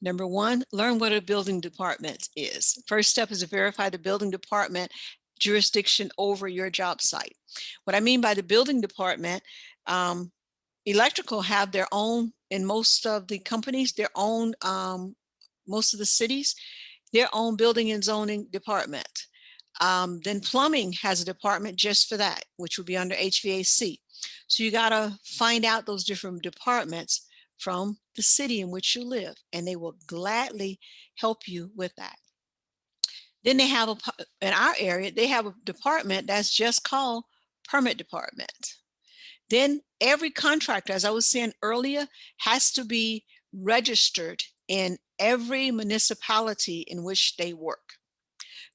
Number one, learn what a building department is. First step is to verify the building department jurisdiction over your job site. What I mean by the building department, electrical have their own, in most of the companies, their own, most of the cities, their own building and zoning department. Then plumbing has a department just for that, which would be under HVAC. So you got to find out those different departments from the city in which you live, and they will gladly help you with that. Then they have in our area, they have a department that's just called permit department. Then every contractor, as I was saying earlier, has to be registered in every municipality in which they work.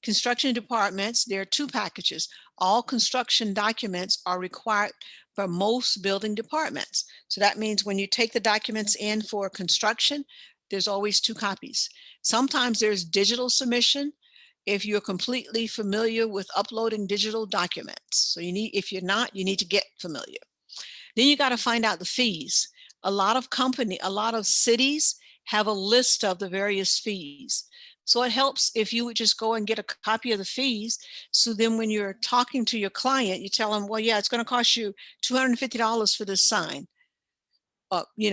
Construction departments, there are two packages. All construction documents are required for most building departments. So that means when you take the documents in for construction, there's always 2 copies. Sometimes there's digital submission if you're completely familiar with uploading digital documents. So you need, if you're not, you need to get familiar. Then you got to find out the fees. A lot of cities have a list of the various fees. So it helps if you would just go and get a copy of the fees. So then when you're talking to your client, you tell them, well, yeah, it's going to cost you $250 for this sign.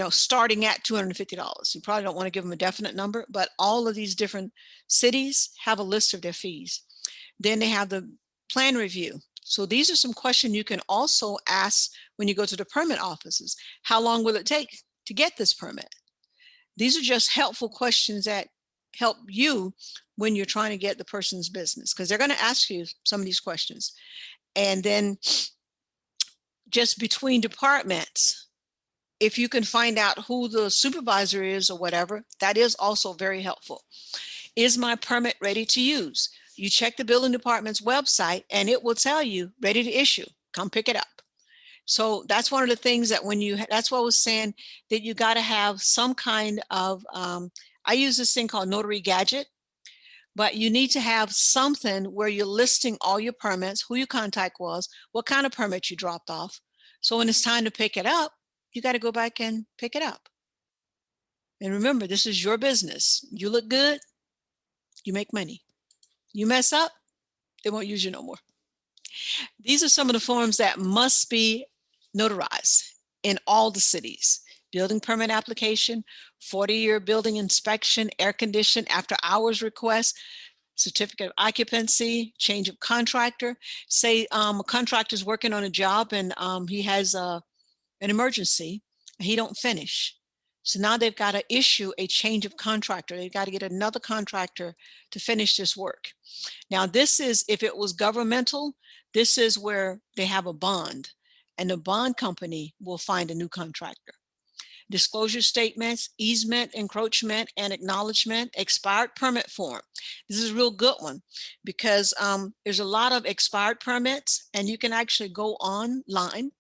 Starting at $250. You probably don't want to give them a definite number, but all of these different cities have a list of their fees. Then they have the plan review. So these are some questions you can also ask when you go to the permit offices. How long will it take to get this permit? These are just helpful questions that help you when you're trying to get the person's business, because they're going to ask you some of these questions. And then just between departments, if you can find out who the supervisor is or whatever, that is also very helpful. Is my permit ready to use? You check the building department's website and it will tell you ready to issue, come pick it up. So that's one of the things that that's what I was saying, that you got to have some kind of, I use this thing called Notary Gadget, but you need to have something where you're listing all your permits, who your contact was, what kind of permit you dropped off. So when it's time to pick it up, you got to go back and pick it up. And remember, this is your business. You look good, you make money. You mess up, they won't use you no more. These are some of the forms that must be notarized in all the cities. Building permit application, 40-year building inspection, air condition, after hours request, certificate of occupancy, change of contractor. Say a contractor is working on a job and he has an emergency and he don't finish. So now they've got to issue a change of contractor. They've got to get another contractor to finish this work. Now this is, if it was governmental, this is where they have a bond and the bond company will find a new contractor. Disclosure statements, easement, encroachment, and acknowledgement, expired permit form. This is a real good one because there's a lot of expired permits and you can actually go online,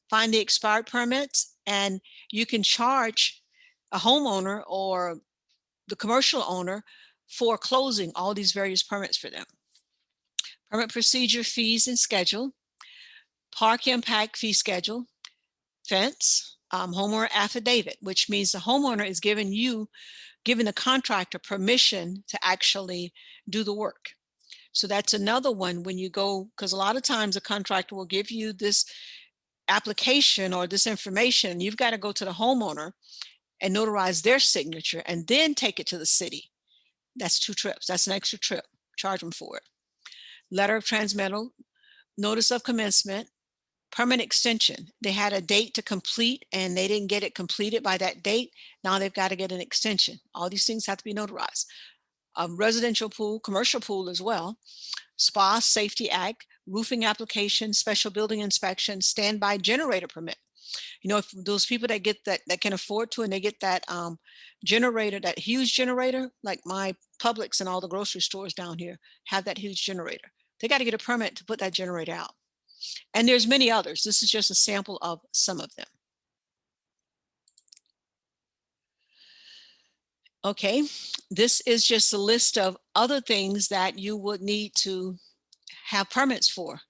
find the expired permits, and you can charge a homeowner or the commercial owner foreclosing all these various permits for them. Permit procedure, fees and schedule, park impact fee schedule, fence, homeowner affidavit, which means the homeowner is giving the contractor permission to actually do the work. So that's another one when you go, because a lot of times a contractor will give you this application or this information. You've got to go to the homeowner and notarize their signature and then take it to the city. That's 2 trips. That's an extra trip. Charge them for it. Letter of transmittal, notice of commencement, permit extension. They had a date to complete and they didn't get it completed by that date. Now they've got to get an extension. All these things have to be notarized. A residential pool, commercial pool as well, SPA, Safety Act, roofing application, special building inspection, standby generator permit. You know, if those people that get that can afford to, and they get that generator, that huge generator, like my Publix and all the grocery stores down here have that huge generator. They got to get a permit to put that generator out. And there's many others. This is just a sample of some of them. Okay, this is just a list of other things that you would need to have permits for.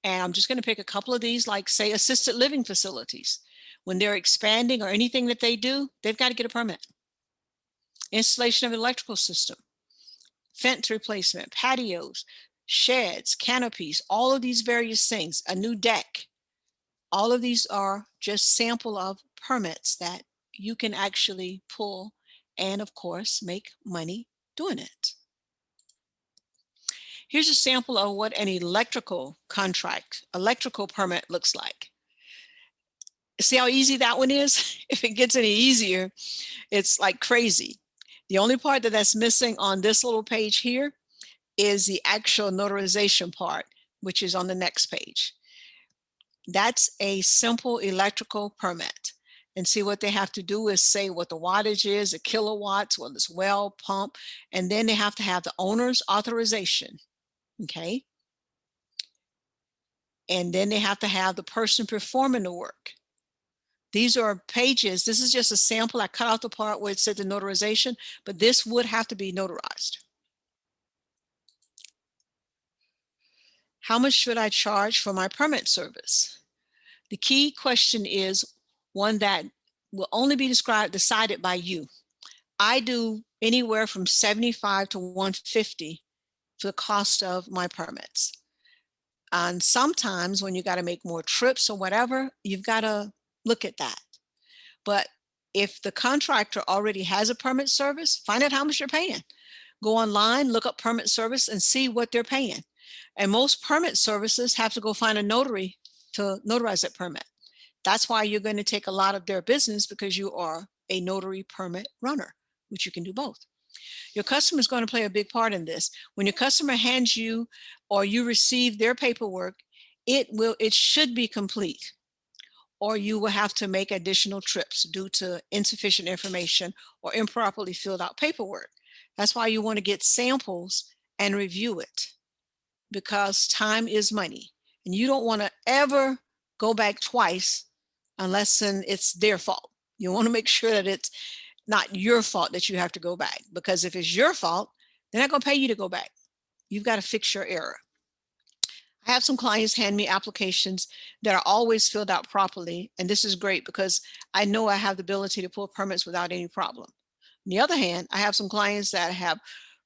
And I'm just going to pick a couple of these, like say assisted living facilities. When they're expanding or anything that they do, they've got to get a permit. Installation of electrical system, fence replacement, patios, sheds, canopies, all of these various things, a new deck. All of these are just sample of permits that you can actually pull and of course make money doing it. Here's a sample of what an electrical permit looks like. See how easy that one is? If it gets any easier, it's like crazy. The only part that's missing on this little page here is the actual notarization part, which is on the next page. That's a simple electrical permit. And see, what they have to do is say what the wattage is, the kilowatts, whether it's well, pump, and then they have to have the owner's authorization. Okay. And then they have to have the person performing the work. These are pages. This is just a sample. I cut out the part where it said the notarization, but this would have to be notarized. How much should I charge for my permit service? The key question is one that will only be decided by you. I do anywhere from $75 to $150 for the cost of my permits. And sometimes when you got to make more trips or whatever, you've got to look at that. But if the contractor already has a permit service, find out how much you're paying. Go online, look up permit service and see what they're paying. And most permit services have to go find a notary to notarize that permit. That's why you're going to take a lot of their business, because you are a notary permit runner, which you can do both. Your customer is going to play a big part in this. When your customer hands you or you receive their paperwork, it should be complete, or you will have to make additional trips due to insufficient information or improperly filled out paperwork. That's why you want to get samples and review it, because time is money. And you don't want to ever go back twice unless it's their fault. You want to make sure that it's not your fault that you have to go back, because if it's your fault, they're not going to pay you to go back. You've got to fix your error. I have some clients hand me applications that are always filled out properly. And this is great because I know I have the ability to pull permits without any problem. On the other hand, I have some clients that have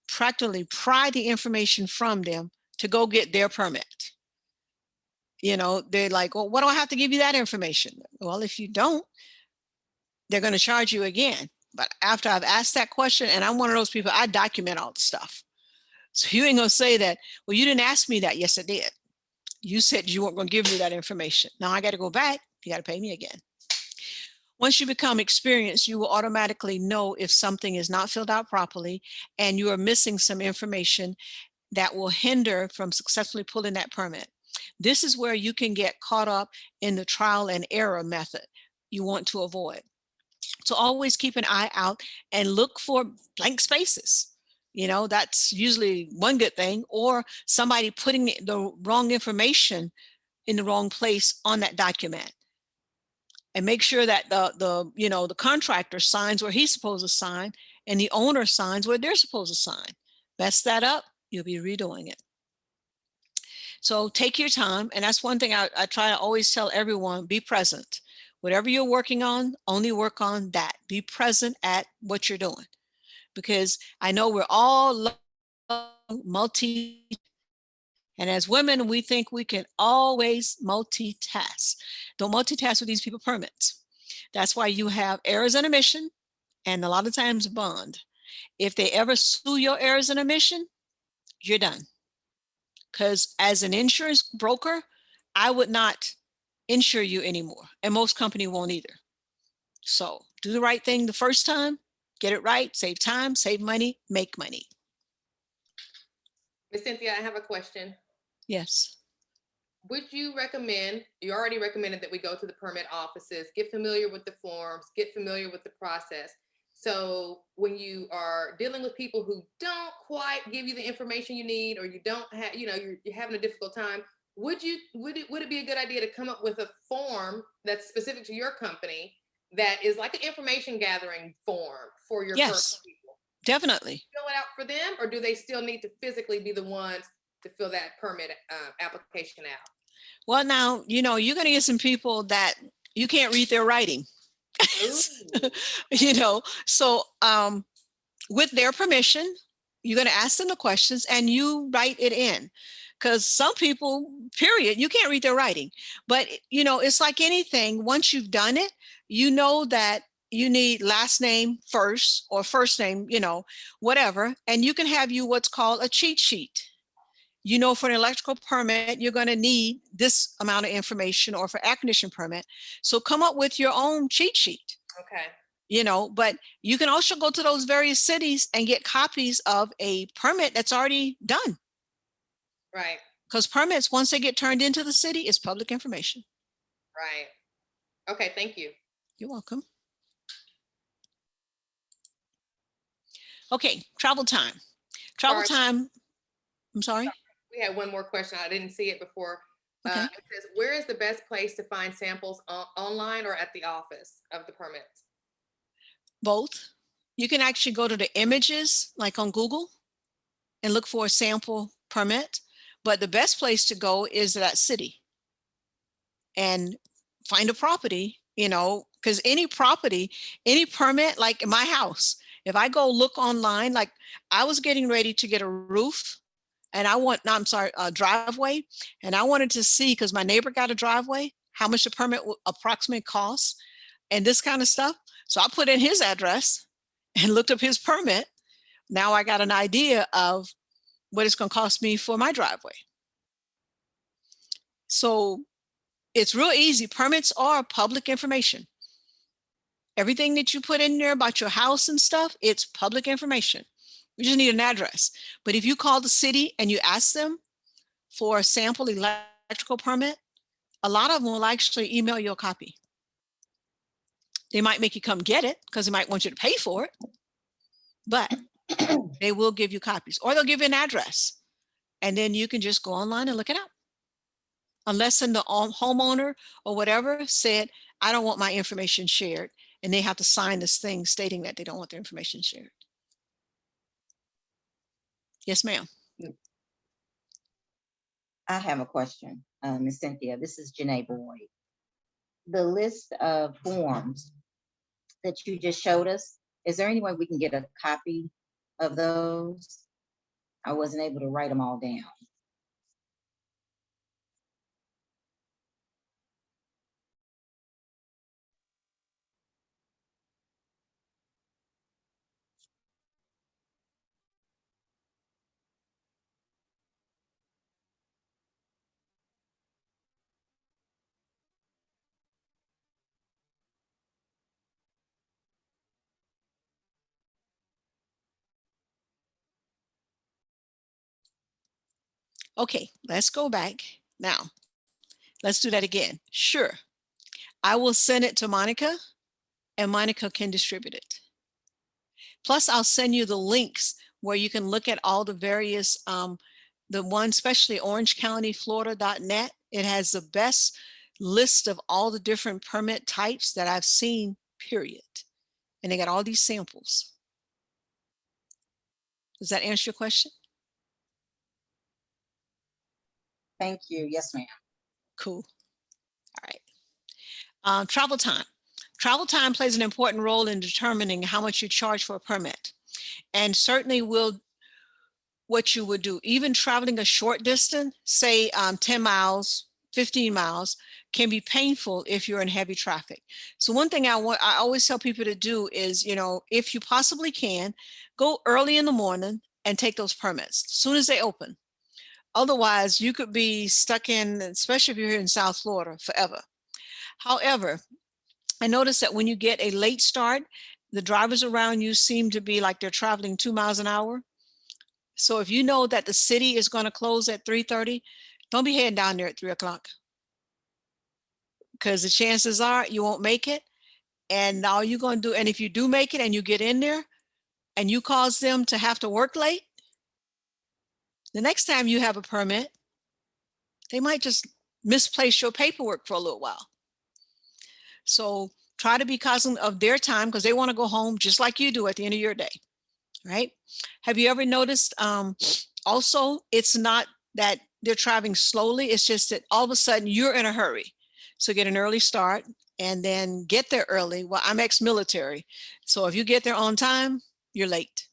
practically pried the information from them to go get their permit. You know, they're like, well, what do I have to give you that information? Well, if you don't, they're going to charge you again. But after I've asked that question, and I'm one of those people, I document all the stuff. So you ain't going to say that, well, you didn't ask me that. Yes, I did. You said you weren't going to give me that information. Now I got to go back. You got to pay me again. Once you become experienced, you will automatically know if something is not filled out properly and you are missing some information that will hinder from successfully pulling that permit. This is where you can get caught up in the trial and error method you want to avoid. So always keep an eye out and look for blank spaces. You know, that's usually one good thing, or somebody putting the wrong information in the wrong place on that document. And make sure that the contractor signs where he's supposed to sign and the owner signs where they're supposed to sign. Mess that up, you'll be redoing it. So take your time. And that's one thing I try to always tell everyone, be present. Whatever you're working on, only work on that. Be present at what you're doing. Because I know we're all multi, and as women, we think we can always multitask. Don't multitask with these people permits. That's why you have errors and omission, and a lot of times bond. If they ever sue your errors and omission, you're done. Because as an insurance broker, I would not insure you anymore, and most company won't either. So do the right thing the first time, get it right, save time, save money, make money. Miss Cynthia, I have a question. Yes. Would you recommend, you already recommended that we go to the permit offices, get familiar with the forms, get familiar with the process. So when you are dealing with people who don't quite give you the information you need, or you don't have, you're having a difficult time, would it be a good idea to come up with a form that's specific to your company that is like an information gathering form for your permit Yes, people? definitely. Fill it out for them, or do they still need to physically be the ones to fill that permit application out? Well, now, you're going to get some people that you can't read their writing. So with their permission, you're going to ask them the questions and you write it in. Because some people, period, you can't read their writing. But, it's like anything. Once you've done it, you know that you need last name first or first name, whatever. And you can have what's called a cheat sheet. For an electrical permit, you're going to need this amount of information, or for air conditioning permit. So come up with your own cheat sheet. Okay. But you can also go to those various cities and get copies of a permit that's already done. Right. Because permits, once they get turned into the city, is public information. Right. Okay, thank you. You're welcome. Okay, travel time. Travel time. I'm sorry. We had one more question. I didn't see it before. Okay. It says, where is the best place to find samples, online or at the office of the permits? Both. You can actually go to the images, like on Google, and look for a sample permit. But the best place to go is that city and find a property, because any property, any permit, like my house, if I go look online, like I was getting ready to get a roof and a driveway. And I wanted to see, because my neighbor got a driveway, how much the permit would approximately cost and this kind of stuff. So I put in his address and looked up his permit. Now I got an idea of what it's going to cost me for my driveway. So it's real easy. Permits are public information. Everything that you put in there about your house and stuff, it's public information. You just need an address. But if you call the city and you ask them for a sample electrical permit, a lot of them will actually email you a copy. They might make you come get it because they might want you to pay for it, but they will give you copies, or they'll give you an address, and then you can just go online and look it up. Unless the homeowner or whatever said, I don't want my information shared, and they have to sign this thing stating that they don't want their information shared. Yes, ma'am. I have a question, Ms. Cynthia. This is Janae Boyd. The list of forms that you just showed us, is there any way we can get a copy of those? I wasn't able to write them all down. Okay, let's go back. Now, let's do that again. Sure. I will send it to Monica, and Monica can distribute it. Plus, I'll send you the links where you can look at all the various, the one, especially orangecountyflorida.net. It has the best list of all the different permit types that I've seen, period. And they got all these samples. Does that answer your question? Thank you. Yes, ma'am. Cool. All right. Travel time. Travel time plays an important role in determining how much you charge for a permit, and certainly will what you would do. Even traveling a short distance, say 10 miles, 15 miles, can be painful if you're in heavy traffic. So one thing I always tell people to do is, if you possibly can, go early in the morning and take those permits as soon as they open. Otherwise, you could be stuck in, especially if you're here in South Florida, forever. However, I noticed that when you get a late start, the drivers around you seem to be like they're traveling 2 miles an hour. So if you know that the city is going to close at 3:30, don't be heading down there at 3 o'clock, because the chances are you won't make it. And all you're going to do, and if you do make it and you get in there and you cause them to have to work late, the next time you have a permit, they might just misplace your paperwork for a little while. So try to be cognizant of their time, because they want to go home just like you do at the end of your day, right? Have you ever noticed also, it's not that they're traveling slowly, it's just that all of a sudden you're in a hurry. So get an early start and then get there early. Well, I'm ex-military, so if you get there on time, you're late.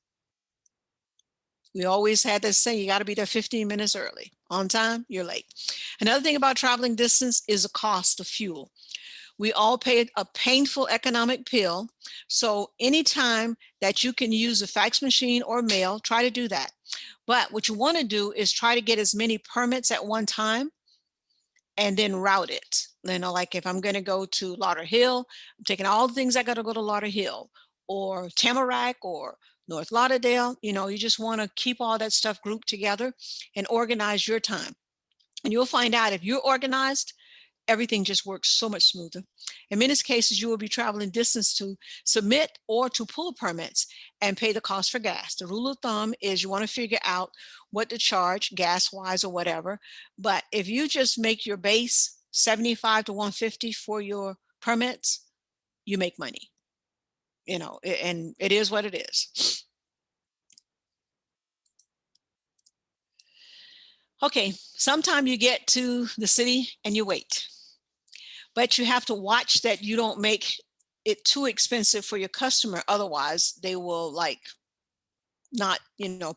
We always had this saying, you got to be there 15 minutes early. On time, you're late. Another thing about traveling distance is the cost of fuel. We all pay a painful economic pill. So anytime that you can use a fax machine or mail, try to do that. But what you want to do is try to get as many permits at one time and then route it. Like if I'm going to go to Lauderhill, I'm taking all the things I got to go to Lauderhill or Tamarack or North Lauderdale. You just want to keep all that stuff grouped together and organize your time. And you'll find out if you're organized, everything just works so much smoother. In many cases, you will be traveling distance to submit or to pull permits and pay the cost for gas. The rule of thumb is you want to figure out what to charge gas-wise or whatever. But if you just make your base 75 to 150 for your permits, you make money. And it is what it is. Okay, sometime you get to the city and you wait. But you have to watch that you don't make it too expensive for your customer. Otherwise, they will not,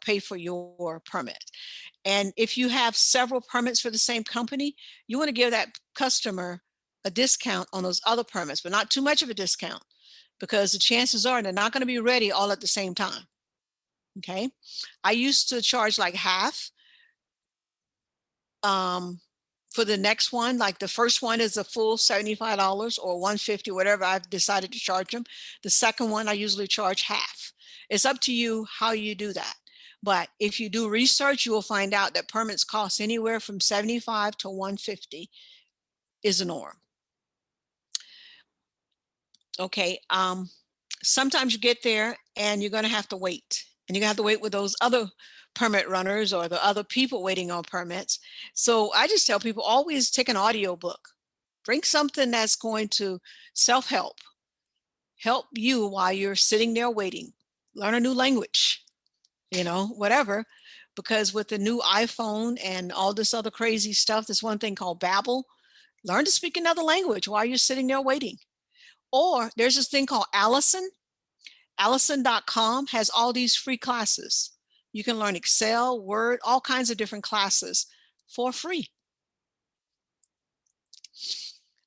pay for your permit. And if you have several permits for the same company, you want to give that customer a discount on those other permits, but not too much of a discount, because the chances are they're not going to be ready all at the same time. Okay. I used to charge like half. For the next one, like the first one is a full $75 or $150, whatever I've decided to charge them. The second one, I usually charge half. It's up to you how you do that. But if you do research, you will find out that permits cost anywhere from 75 to 150 is the norm. Okay. Sometimes you get there and you're going to have to wait. And you're going to have to wait with those other permit runners or the other people waiting on permits. So I just tell people, always take an audio book. Bring something that's going to self-help, help you while you're sitting there waiting. Learn a new language, whatever. Because with the new iPhone and all this other crazy stuff, there's one thing called Babbel. Learn to speak another language while you're sitting there waiting. Or there's this thing called Allison. Allison.com has all these free classes. You can learn Excel, Word, all kinds of different classes for free.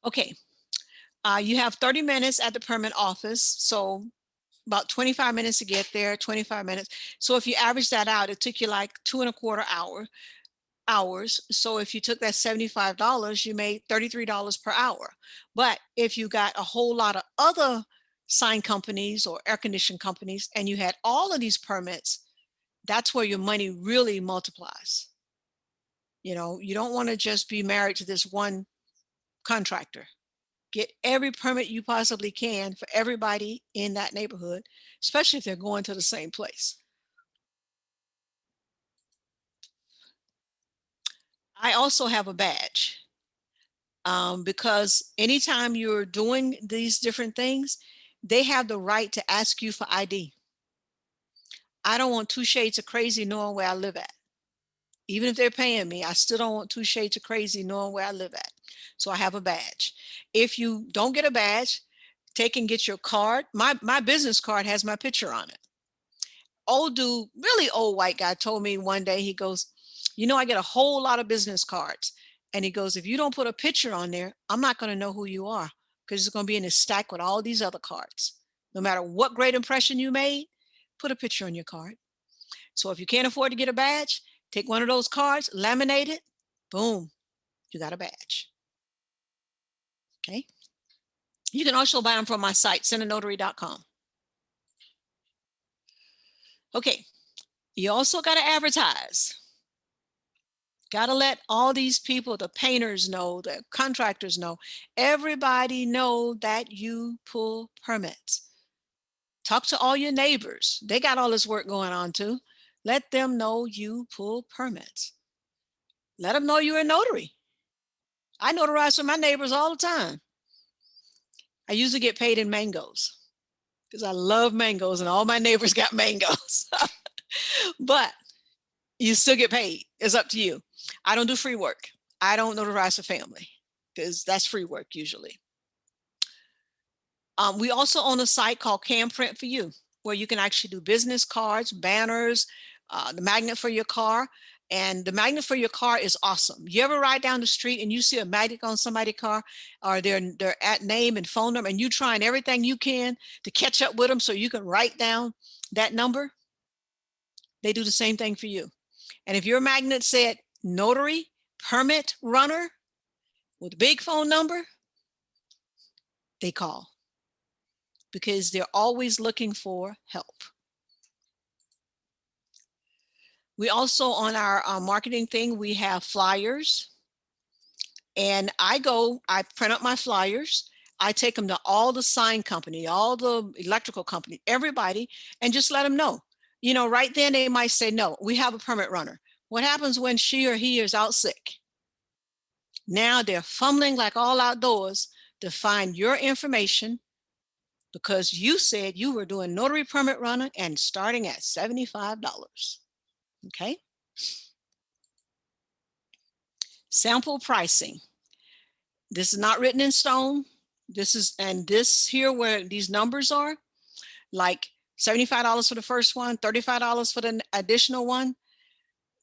Okay, you have 30 minutes at the permit office. So about 25 minutes to get there, 25 minutes. So if you average that out, it took you like 2.25 hours. So if you took that $75, you made $33 per hour. But if you got a whole lot of other sign companies or air conditioning companies and you had all of these permits, that's where your money really multiplies. You don't want to just be married to this one contractor. Get every permit you possibly can for everybody in that neighborhood, especially if they're going to the same place. I also have a badge because anytime you're doing these different things, they have the right to ask you for ID. I don't want 2 shades of crazy knowing where I live at. Even if they're paying me, I still don't want 2 shades of crazy knowing where I live at. So I have a badge. If you don't get a badge, take and get your card. My business card has my picture on it. Old dude, really old white guy told me one day, he goes, you know, I get a whole lot of business cards. And he goes, if you don't put a picture on there, I'm not going to know who you are, because it's going to be in a stack with all these other cards. No matter what great impression you made, put a picture on your card. So if you can't afford to get a badge, take one of those cards, laminate it, boom, you got a badge. Okay. You can also buy them from my site, centernotary.com. Okay. You also got to advertise. Got to let all these people, the painters know, the contractors know, everybody know that you pull permits. Talk to all your neighbors. They got all this work going on too. Let them know you pull permits. Let them know you're a notary. I notarize for my neighbors all the time. I usually get paid in mangoes because I love mangoes and all my neighbors got mangoes. But you still get paid. It's up to you. I don't do free work. I don't notarize for family because that's free work usually. We also own a site called Can Print for You, where you can actually do business cards, banners, the magnet for your car. And the magnet for your car is awesome. You ever ride down the street and you see a magnet on somebody's car, or their at name and phone number, and you trying everything you can to catch up with them so you can write down that number? They do the same thing for you. And if your magnet said notary permit runner with a big phone number, they call, because they're always looking for help. We also, on our marketing thing, we have flyers. And I print up my flyers. I take them to all the sign company, all the electrical company, everybody, and just let them know. You know, right then they might say, no, we have a permit runner. What happens when she or he is out sick? Now they're fumbling like all outdoors to find your information, because you said you were doing notary permit runner and starting at $75. Okay. Sample pricing. This is not written in stone. This here where these numbers are, like $75 for the first one, $35 for the additional one.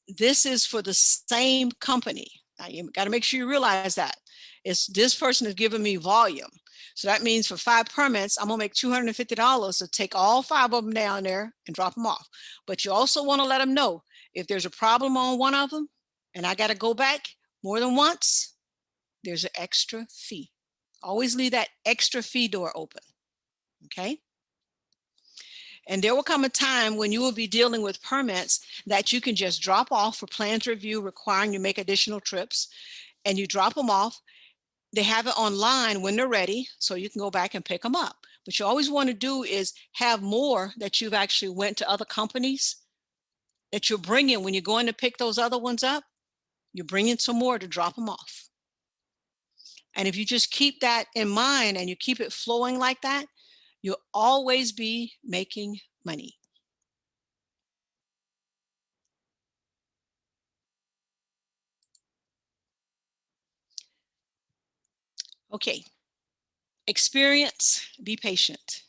This is for the same company. Now you got to make sure you realize that. This person is giving me volume. So that means for 5 permits, I'm gonna make $250 to take all 5 of them down there and drop them off. But you also want to let them know if there's a problem on one of them and I got to go back more than once, there's an extra fee. Always leave that extra fee door open. Okay. And there will come a time when you will be dealing with permits that you can just drop off for plans review requiring you make additional trips, and you drop them off. They have it online when they're ready, so you can go back and pick them up. What you always want to do is have more that you've actually went to other companies that you're bringing. When you're going to pick those other ones up, you're bringing some more to drop them off. And if you just keep that in mind and you keep it flowing like that, you'll always be making money. Okay. Experience, be patient.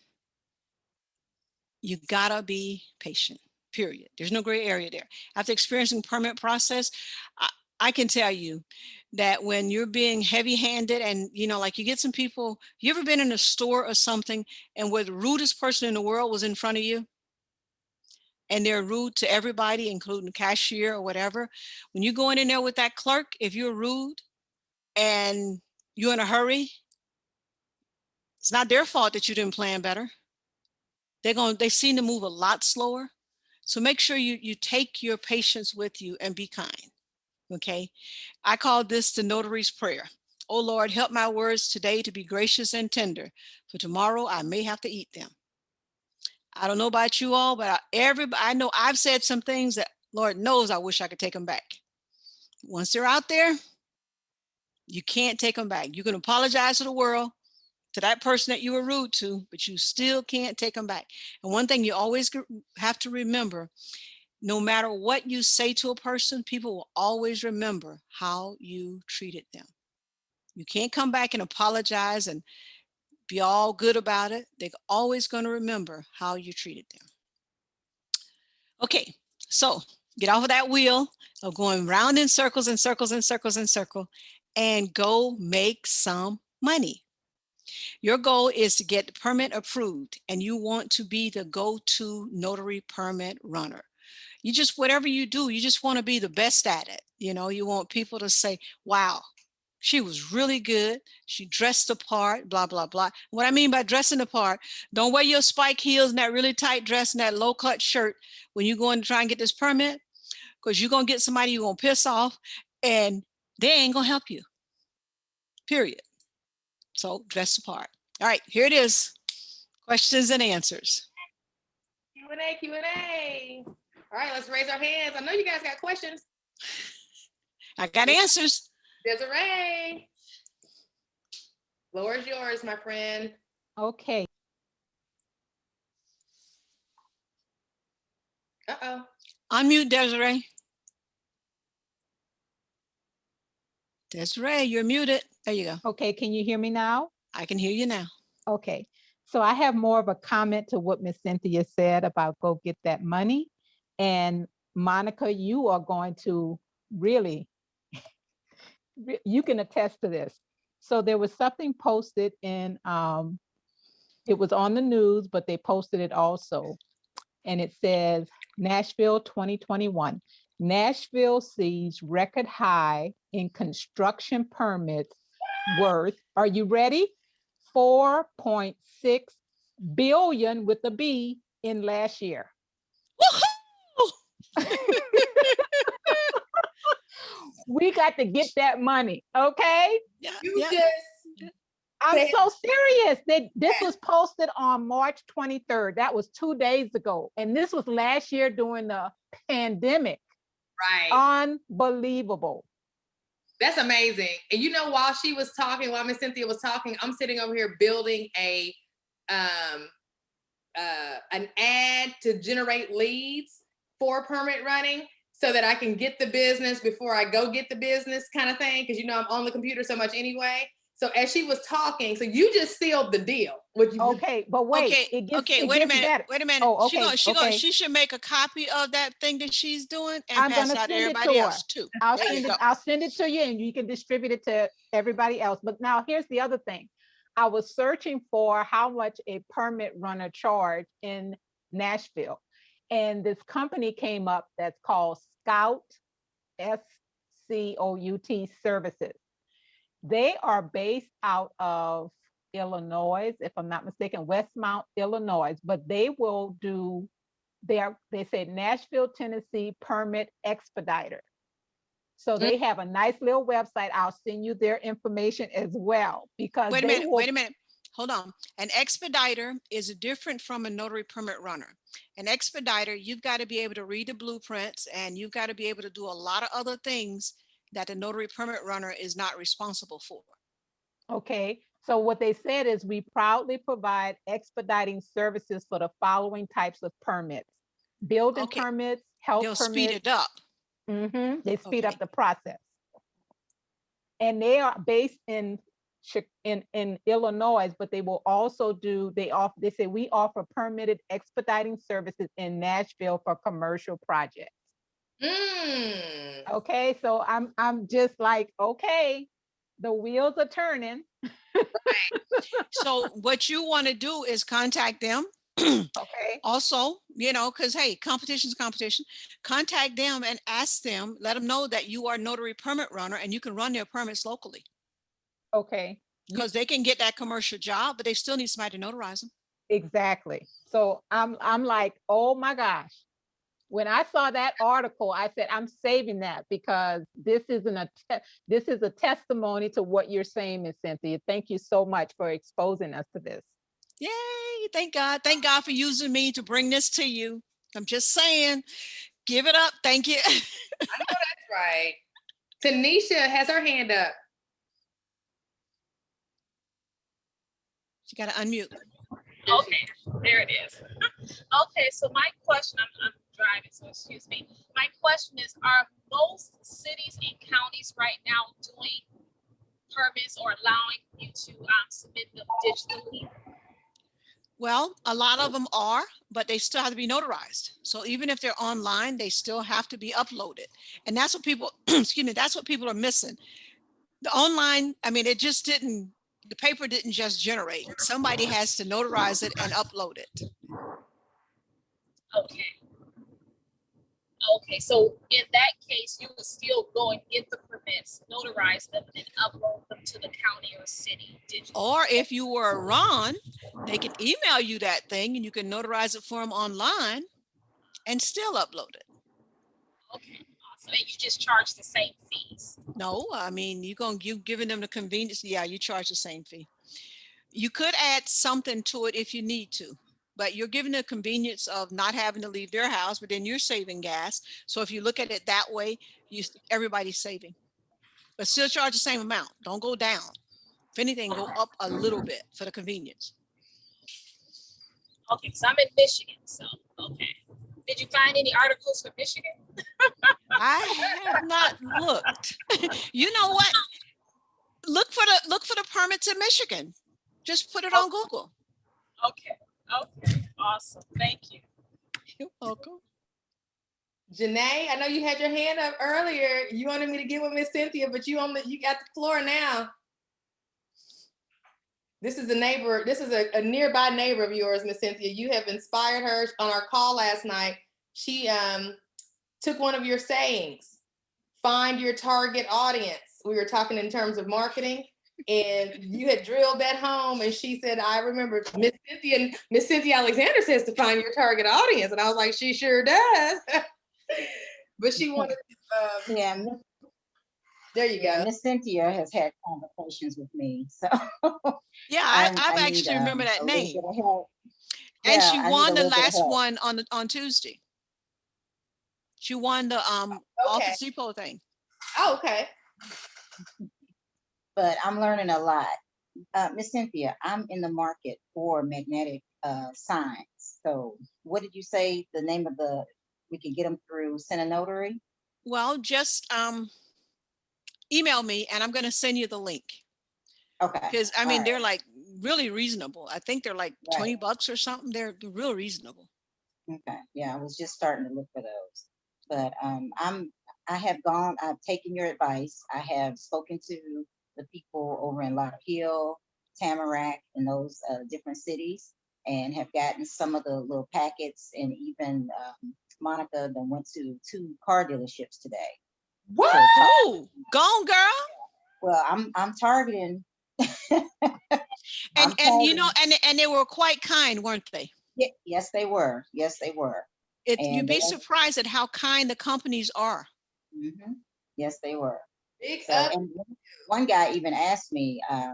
You gotta be patient, period. There's no gray area there. After experiencing permit process, I can tell you that when you're being heavy-handed and, you know, like you get some people, you ever been in a store or something and where the rudest person in the world was in front of you? And they're rude to everybody, including the cashier or whatever. When you go in there with that clerk, if you're rude and you're in a hurry, it's not their fault that you didn't plan better. They seem to move a lot slower. So make sure you take your patience with you and be kind. Okay. I call this the notary's prayer. Oh Lord, help my words today to be gracious and tender, for tomorrow I may have to eat them. I don't know about you all, but I know I've said some things that Lord knows I wish I could take them back. Once they're out there, you can't take them back. You can apologize to the world, to that person that you were rude to, but you still can't take them back. And one thing you always have to remember, no matter what you say to a person, people will always remember how you treated them. You can't come back and apologize and be all good about it. They're always going to remember how you treated them. Okay, so get off of that wheel of going round in circles and circles and circles and circles and go make some money. Your goal is to get the permit approved and you want to be the go-to notary permit runner. You just, whatever you do, you just want to be the best at it. You know, you want people to say, wow, she was really good. She dressed the part, blah, blah, blah. What I mean by dressing the part, don't wear your spike heels and that really tight dress and that low cut shirt when you go in to try and get this permit, because you're going to get somebody you're going to piss off and they ain't going to help you, period. So dress the part. All right, here it is. Questions and answers. Q&A, Q&A. All right, let's raise our hands. I know you guys got questions. I got answers. Desiree. Floor is yours, my friend. Okay. Uh-oh. Unmute, Desiree. Desiree, you're muted. There you go. Okay, can you hear me now? I can hear you now. Okay, so I have more of a comment to what Miss Cynthia said about go get that money. And Monica, you are going to really, you can attest to this. So there was something posted in, it was on the news, but they posted it also. And it says, Nashville 2021. Nashville sees record high in construction permits worth, are you ready? 4.6 billion with a B in last year. We got to get that money, okay? Yeah, You yeah. just, I'm Say- so serious. This was posted on March 23rd. That was 2 days ago. And this was last year during the pandemic. right. Unbelievable. That's amazing. And you know, while she was talking, while Miss Cynthia was talking, I'm sitting over here building an ad to generate leads for permit running so that I can get the business before I go get the business kind of thing. Cause you know, I'm on the computer so much anyway. So as she was talking, so you just sealed the deal. Okay, but wait, Okay, it gets, okay, it wait a gets minute. better. Wait a minute. Oh, okay, okay. She should make a copy of that thing that she's doing and I'm pass gonna out to send it to everybody her. else too. I'll There you send it, go. I'll send it to you and you can distribute it to everybody else. But now here's the other thing. I was searching for how much a permit runner charge in Nashville. And this company came up that's called Scout, SCOUT Services. They are based out of Illinois, if I'm not mistaken, Westmount, Illinois, but they will do, they say Nashville, Tennessee permit expediter. So they have a nice little website. I'll send you their information as well because Wait a they minute, will, wait a minute. Hold on. An expediter is different from a notary permit runner. An expediter, you've got to be able to read the blueprints and you've got to be able to do a lot of other things that the notary permit runner is not responsible for. okay. So what they said is we proudly provide expediting services for the following types of permits: building Okay. permits, health They'll permits. speed it up. They speed Okay. up the process. And they are based in Illinois, but they will also do, they say we offer permitted expediting services in Nashville for commercial projects. Mm. Okay, so I'm just like, okay, the wheels are turning. So what you want to do is contact them. Okay. Also, you know, because hey, competition is competition. Contact them and ask them, let them know that you are notary permit runner and you can run their permits locally. Okay. Because they can get that commercial job, but they still need somebody to notarize them. Exactly. So I'm like, oh my gosh. When I saw that article, I said, I'm saving that because this is a testimony to what you're saying, Miss Cynthia. Thank you so much for exposing us to this. Yay, thank God. Thank God for using me to bring this to you. I'm just saying, give it up. Thank you. I know that's right. Tanisha has her hand up. You got to unmute. Okay, there it is. Okay, so my question, I'm driving, so excuse me. My question is, are most cities and counties right now doing permits or allowing you to submit them digitally? Well, a lot of them are, but they still have to be notarized. So even if they're online, they still have to be uploaded. And that's what people, excuse me, that's what people are missing. The online, I mean, it just didn't, the paper didn't just generate. Somebody has to notarize it and upload it. Okay. Okay, so in that case, you would still go and get the permits, notarize them, and upload them to the county or city digitally. Or if you were Ron, they can email you that thing and you can notarize it for them online and still upload it. Okay, awesome. And you just charge the same fees. No, I mean, you giving them the convenience. Yeah, you charge the same fee. You could add something to it if you need to, but you're giving the convenience of not having to leave their house, but then you're saving gas. So if you look at it that way, everybody's saving, but still charge the same amount. Don't go down. If anything, go up a little bit for the convenience. Okay, so I'm in Michigan, so okay. Did you find any articles for Michigan? I have not looked. You know what? Look for the permits in Michigan. Just put it on Google. Okay, okay, awesome. Thank you. You're welcome. Janae, I know you had your hand up earlier. You wanted me to get with Miss Cynthia, but you got the floor now. This is a neighbor. This is a nearby neighbor of yours, Miss Cynthia. You have inspired her on our call last night. She took one of your sayings, find your target audience. We were talking in terms of marketing, and you had drilled that home, and she said, I remember Miss Cynthia Alexander says to find your target audience. And I was like, she sure does. But she wanted to, Yeah, there you go. Miss Cynthia has had conversations with me, so. Yeah, I I've need, actually remember that a little name. bit of help. And Yeah, she I need a won the little bit of last help. one on Tuesday. She won the Okay. Office Depot thing. Oh, okay. But I'm learning a lot. Miss Cynthia, I'm in the market for magnetic signs. So what did you say the name of we can get them through Send Notary? Well, just email me and I'm going to send you the link. Okay. Because I mean, all they're right. like really reasonable. I think they're like Right. $20 or something. They're real reasonable. Okay. Yeah, I was just starting to look for those. But I've taken your advice. I have spoken to the people over in Lauderhill, Tamarack, and those different cities, and have gotten some of the little packets, and even Monica then went to 2 car dealerships today. What? to talk. Ooh, go on, girl. Well, I'm targeting. And you know, and they were quite kind, weren't they? Yes, they were. Yes, they were. You'd be surprised at how kind the companies are. Mm-hmm. Yes, they were. Big So, up. and one guy even asked me, I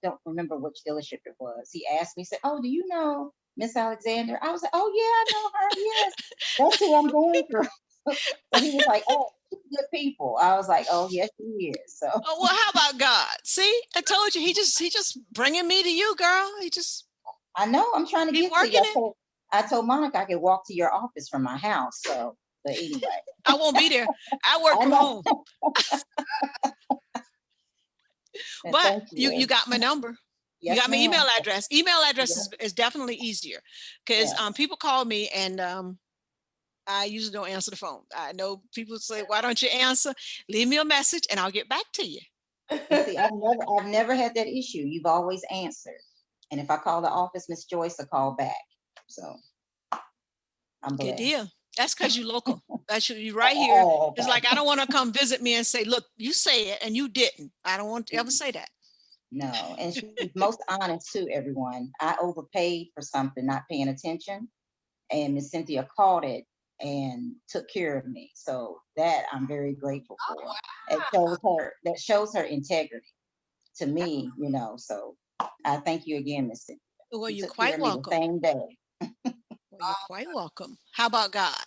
don't remember which dealership it was. He asked me, said, "Oh, do you know Miss Alexander?" I was like, "Oh yeah, I know her. Yes, that's who I'm going through." So he was like, "Oh, she's good people." I was like, "Oh yes, she is." So Oh, well, how about God? See, I told you, he just bringing me to you, girl. He just I know I'm trying to keep get to working you. it. I told Monica I could walk to your office from my house. So, but anyway, I won't be there. I work I from know. home. But Thank you got my number. You Yes, got my ma'am. email address. Email address Yes. is definitely easier because Yes. people call me and I usually don't answer the phone. I know people say, "Why don't you answer? Leave me a message and I'll get back to you." And see, I've never had that issue. You've always answered. And if I call the office, Miss Joyce will call back. So I'm Good blessed. deal. That's because you local. That's you right here. Oh, It's okay. like I don't want to come visit me and say, "Look, you say it and you didn't." I don't want to ever say that. No, and she's most honest too, everyone. I overpaid for something, not paying attention, and Miss Cynthia caught it and took care of me. So that I'm very grateful for. That shows her integrity to me, So I thank you again, Miss Cynthia. Well, You you're took care quite of me the welcome. same day. Well, you're quite welcome. How about God?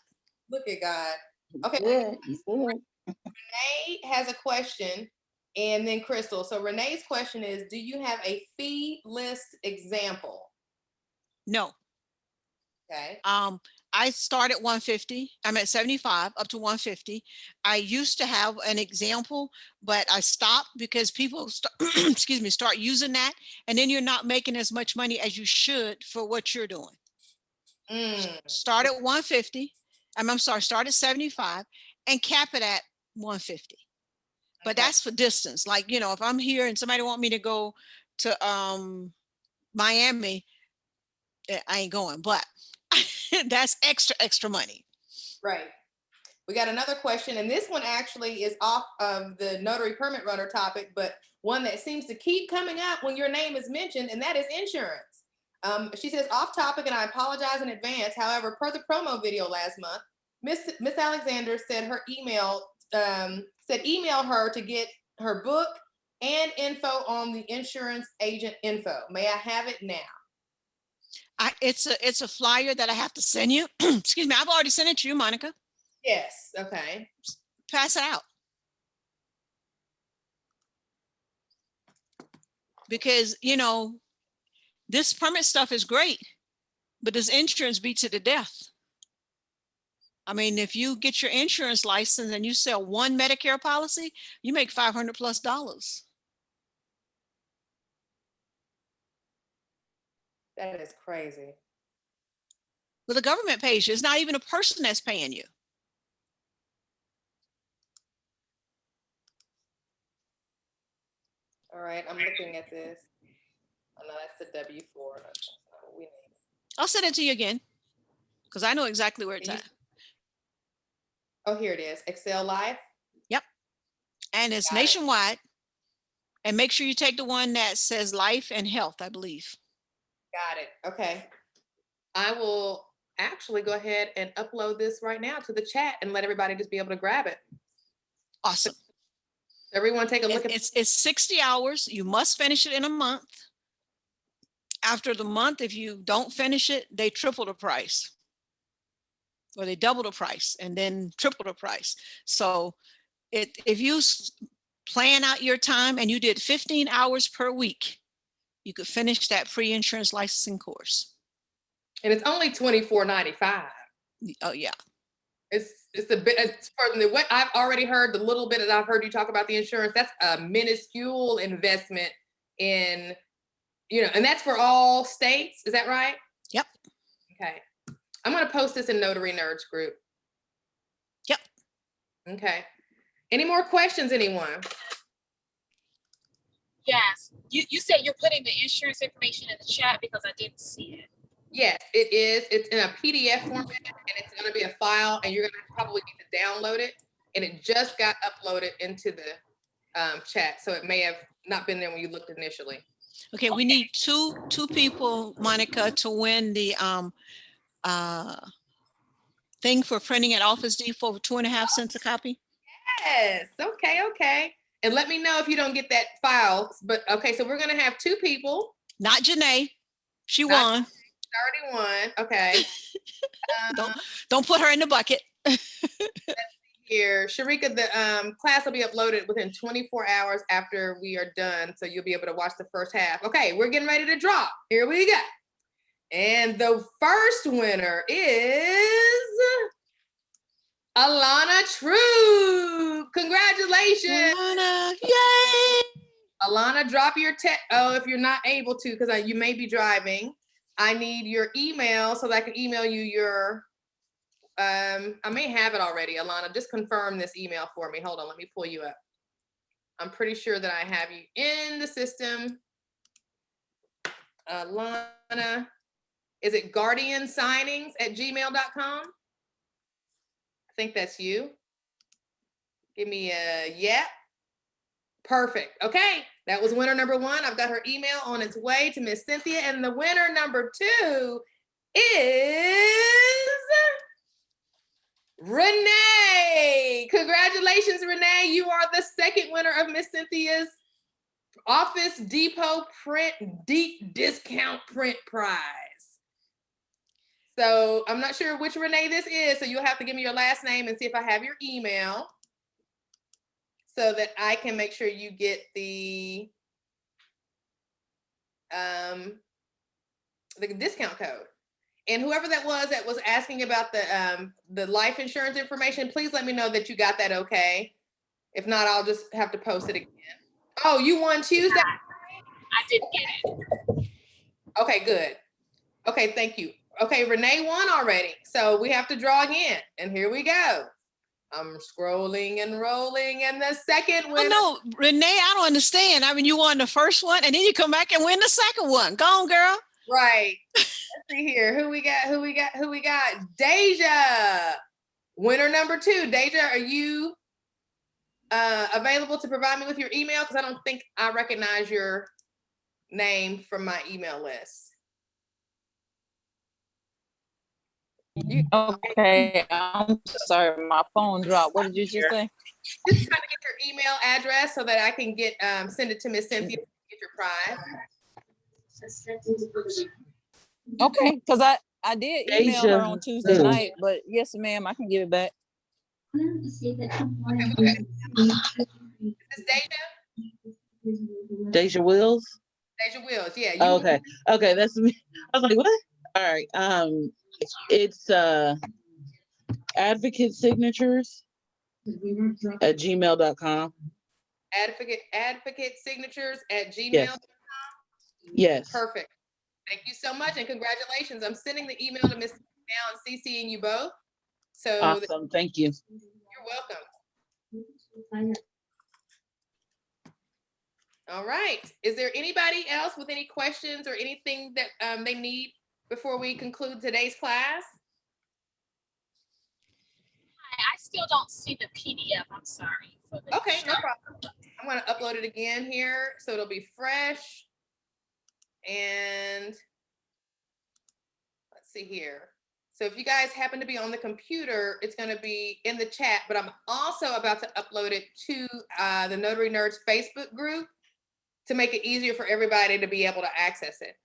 Look at God. He's Okay. good. He's good. Renee has a question. And then Crystal. So Renee's question is, do you have a fee list example? No. Okay. I start at 150. I'm at 75 up to 150. I used to have an example, but I stopped because people excuse me, start using that, and then you're not making as much money as you should for what you're doing. Start at 150. I'm sorry, start at 75 and cap it at 150. But Okay. that's for distance. Like, you know, if I'm here and somebody want me to go to Miami, I ain't going, but that's extra money. Right. We got another question, and this one actually is off of the notary permit runner topic, but one that seems to keep coming up when your name is mentioned, and that is insurance. She says, off topic, and I apologize in advance. However, per the promo video last month, Miss Alexander said her email email her to get her book and info on the insurance agent info. May I have it now? It's a flyer that I have to send you. Excuse me, I've already sent it to you, Monica. Yes. Okay. Pass it out. Because, you know, this permit stuff is great, but this insurance beats it to death. I mean, if you get your insurance license and you sell one Medicare policy, you make $500+. That is crazy. But the government pays you. It's not even a person that's paying you. All right, I'm looking at this. Oh no, that's the W-4. That's not what we need. I'll send it to you again because I know exactly where it's Can you- at. Oh, here it is. Excel Live. Yep. And it's Got it. nationwide. And make sure you take the one that says life and health, I believe. Got it. Okay. I will actually go ahead and upload this right now to the chat and let everybody just be able to grab it. Awesome. Everyone take a look at It's 60 hours. You must finish it in a month. After the month, if you don't finish it, they triple the price. Or they double the price and then triple the price. So if you plan out your time and you did 15 hours per week, you could finish that pre-insurance licensing course. and it's only $24.95. Oh yeah. It's a bit. It's for what I've already heard. The little bit that I've heard you talk about the insurance, that's a minuscule investment in, you know, and that's for all states. Is that right? Yep. Okay. I'm going to post this in Notary Nerds group. Yep. Okay. Any more questions, anyone? Yes, you said you're putting the insurance information in the chat because I didn't see it. Yes, it is. It's in a PDF format, and it's going to be a file, and you're going to probably need to download it. And it just got uploaded into the chat, so it may have not been there when you looked initially. Okay, we need two people, Monica, to win the thing for printing at Office Depot for 2.5 cents a copy. Yes. Okay. Okay. And let me know if you don't get that file. But okay, so we're going to have two people. Not Janae. She Not- won. Already won. Okay. Don't put her in the bucket. Here, Sharika, the class will be uploaded within 24 hours after we are done, so you'll be able to watch the first half. Okay, we're getting ready to draw. Here we go. And the first winner is Alana True. Congratulations. Alana, yay! Alana, drop your text. Oh, if you're not able to, because you may be driving, I need your email so that I can email you your, I may have it already, Alana. Just confirm this email for me. Hold on, let me pull you up. I'm pretty sure that I have you in the system. Alana, is it guardiansignings@gmail.com? I think that's you. Give me a yeah. Perfect. Okay, that was winner number one. I've got her email on its way to Miss Cynthia. And the winner number two is Renee. Congratulations, Renee. You are the second winner of Miss Cynthia's Office Depot Print Deep Discount Print Prize. So I'm not sure which Renee this is, so you'll have to give me your last name and see if I have your email. so that I can make sure you get the discount code. And whoever that was asking about the life insurance information, please let me know that you got that okay. If not, I'll just have to post it again. Oh, you won Tuesday? I didn't get it. Okay, good. Okay, thank you. Okay, Renee won already. So we have to draw again. And here we go. I'm scrolling and rolling. And the second winner. Oh, no, Renee, I don't understand. I mean, you won the first one and then you come back and win the second one. Go on, girl. Right. Let's see here. Who we got? Deja. Winner number 2. Deja, are you available to provide me with your email? Because I don't think I recognize your name from my email list. Okay, I'm sorry, my phone dropped. What did you just say? Just trying to get your email address so that I can get send it to Miss Cynthia to get your prize. Okay, because I did email her on Tuesday night, but yes, ma'am, I can give it back. Is this Deja? Deja Wills. Deja Wills, yeah. Oh, okay. Okay, that's me. I was like, what? All right. It's advocate signatures at gmail.com. Advocate signatures at gmail.com. Yes. Yes. Perfect. Thank you so much and congratulations. I'm sending the email to Miss now and CCing you both. So Awesome. Thank you. You're welcome. All right. Is there anybody else with any questions or anything that they need before we conclude today's class? I still don't see the PDF. I'm sorry. Okay, no problem. I'm going to upload it again here so it'll be fresh. And let's see here. So if you guys happen to be on the computer, it's going to be in the chat, but I'm also about to upload it to the Notary Nerds Facebook group to make it easier for everybody to be able to access it.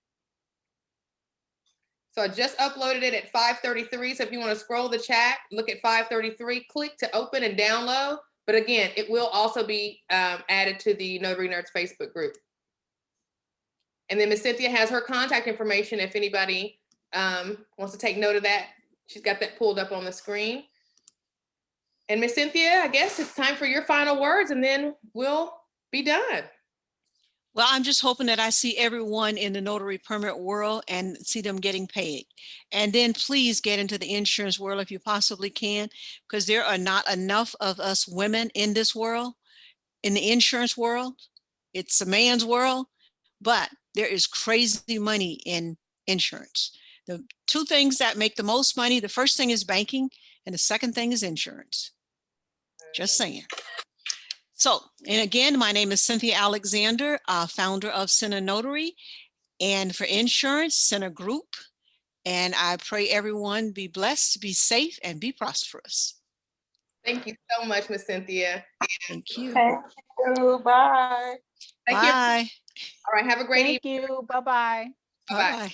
So I just uploaded it at 5:33. So if you want to scroll the chat, look at 5:33, click to open and download. But again, it will also be added to the Notary Nerds Facebook group. And then Miss Cynthia has her contact information if anybody wants to take note of that. She's got that pulled up on the screen. And Miss Cynthia, I guess it's time for your final words and then we'll be done. Well, I'm just hoping that I see everyone in the notary permit world and see them getting paid. And then please get into the insurance world if you possibly can, because there are not enough of us women in this world, in the insurance world. It's a man's world, but there is crazy money in insurance. The 2 things that make the most money, the first thing is banking, and the second thing is insurance. Just saying. So, and again, my name is Cynthia Alexander, founder of Center Notary, and for insurance, Center Group. And I pray everyone be blessed, be safe, and be prosperous. Thank you so much, Miss Cynthia. Thank you. Thank you. Bye. Thank you. Bye. All right, have a great evening. Thank you. Bye-bye. Bye-bye. Bye-bye.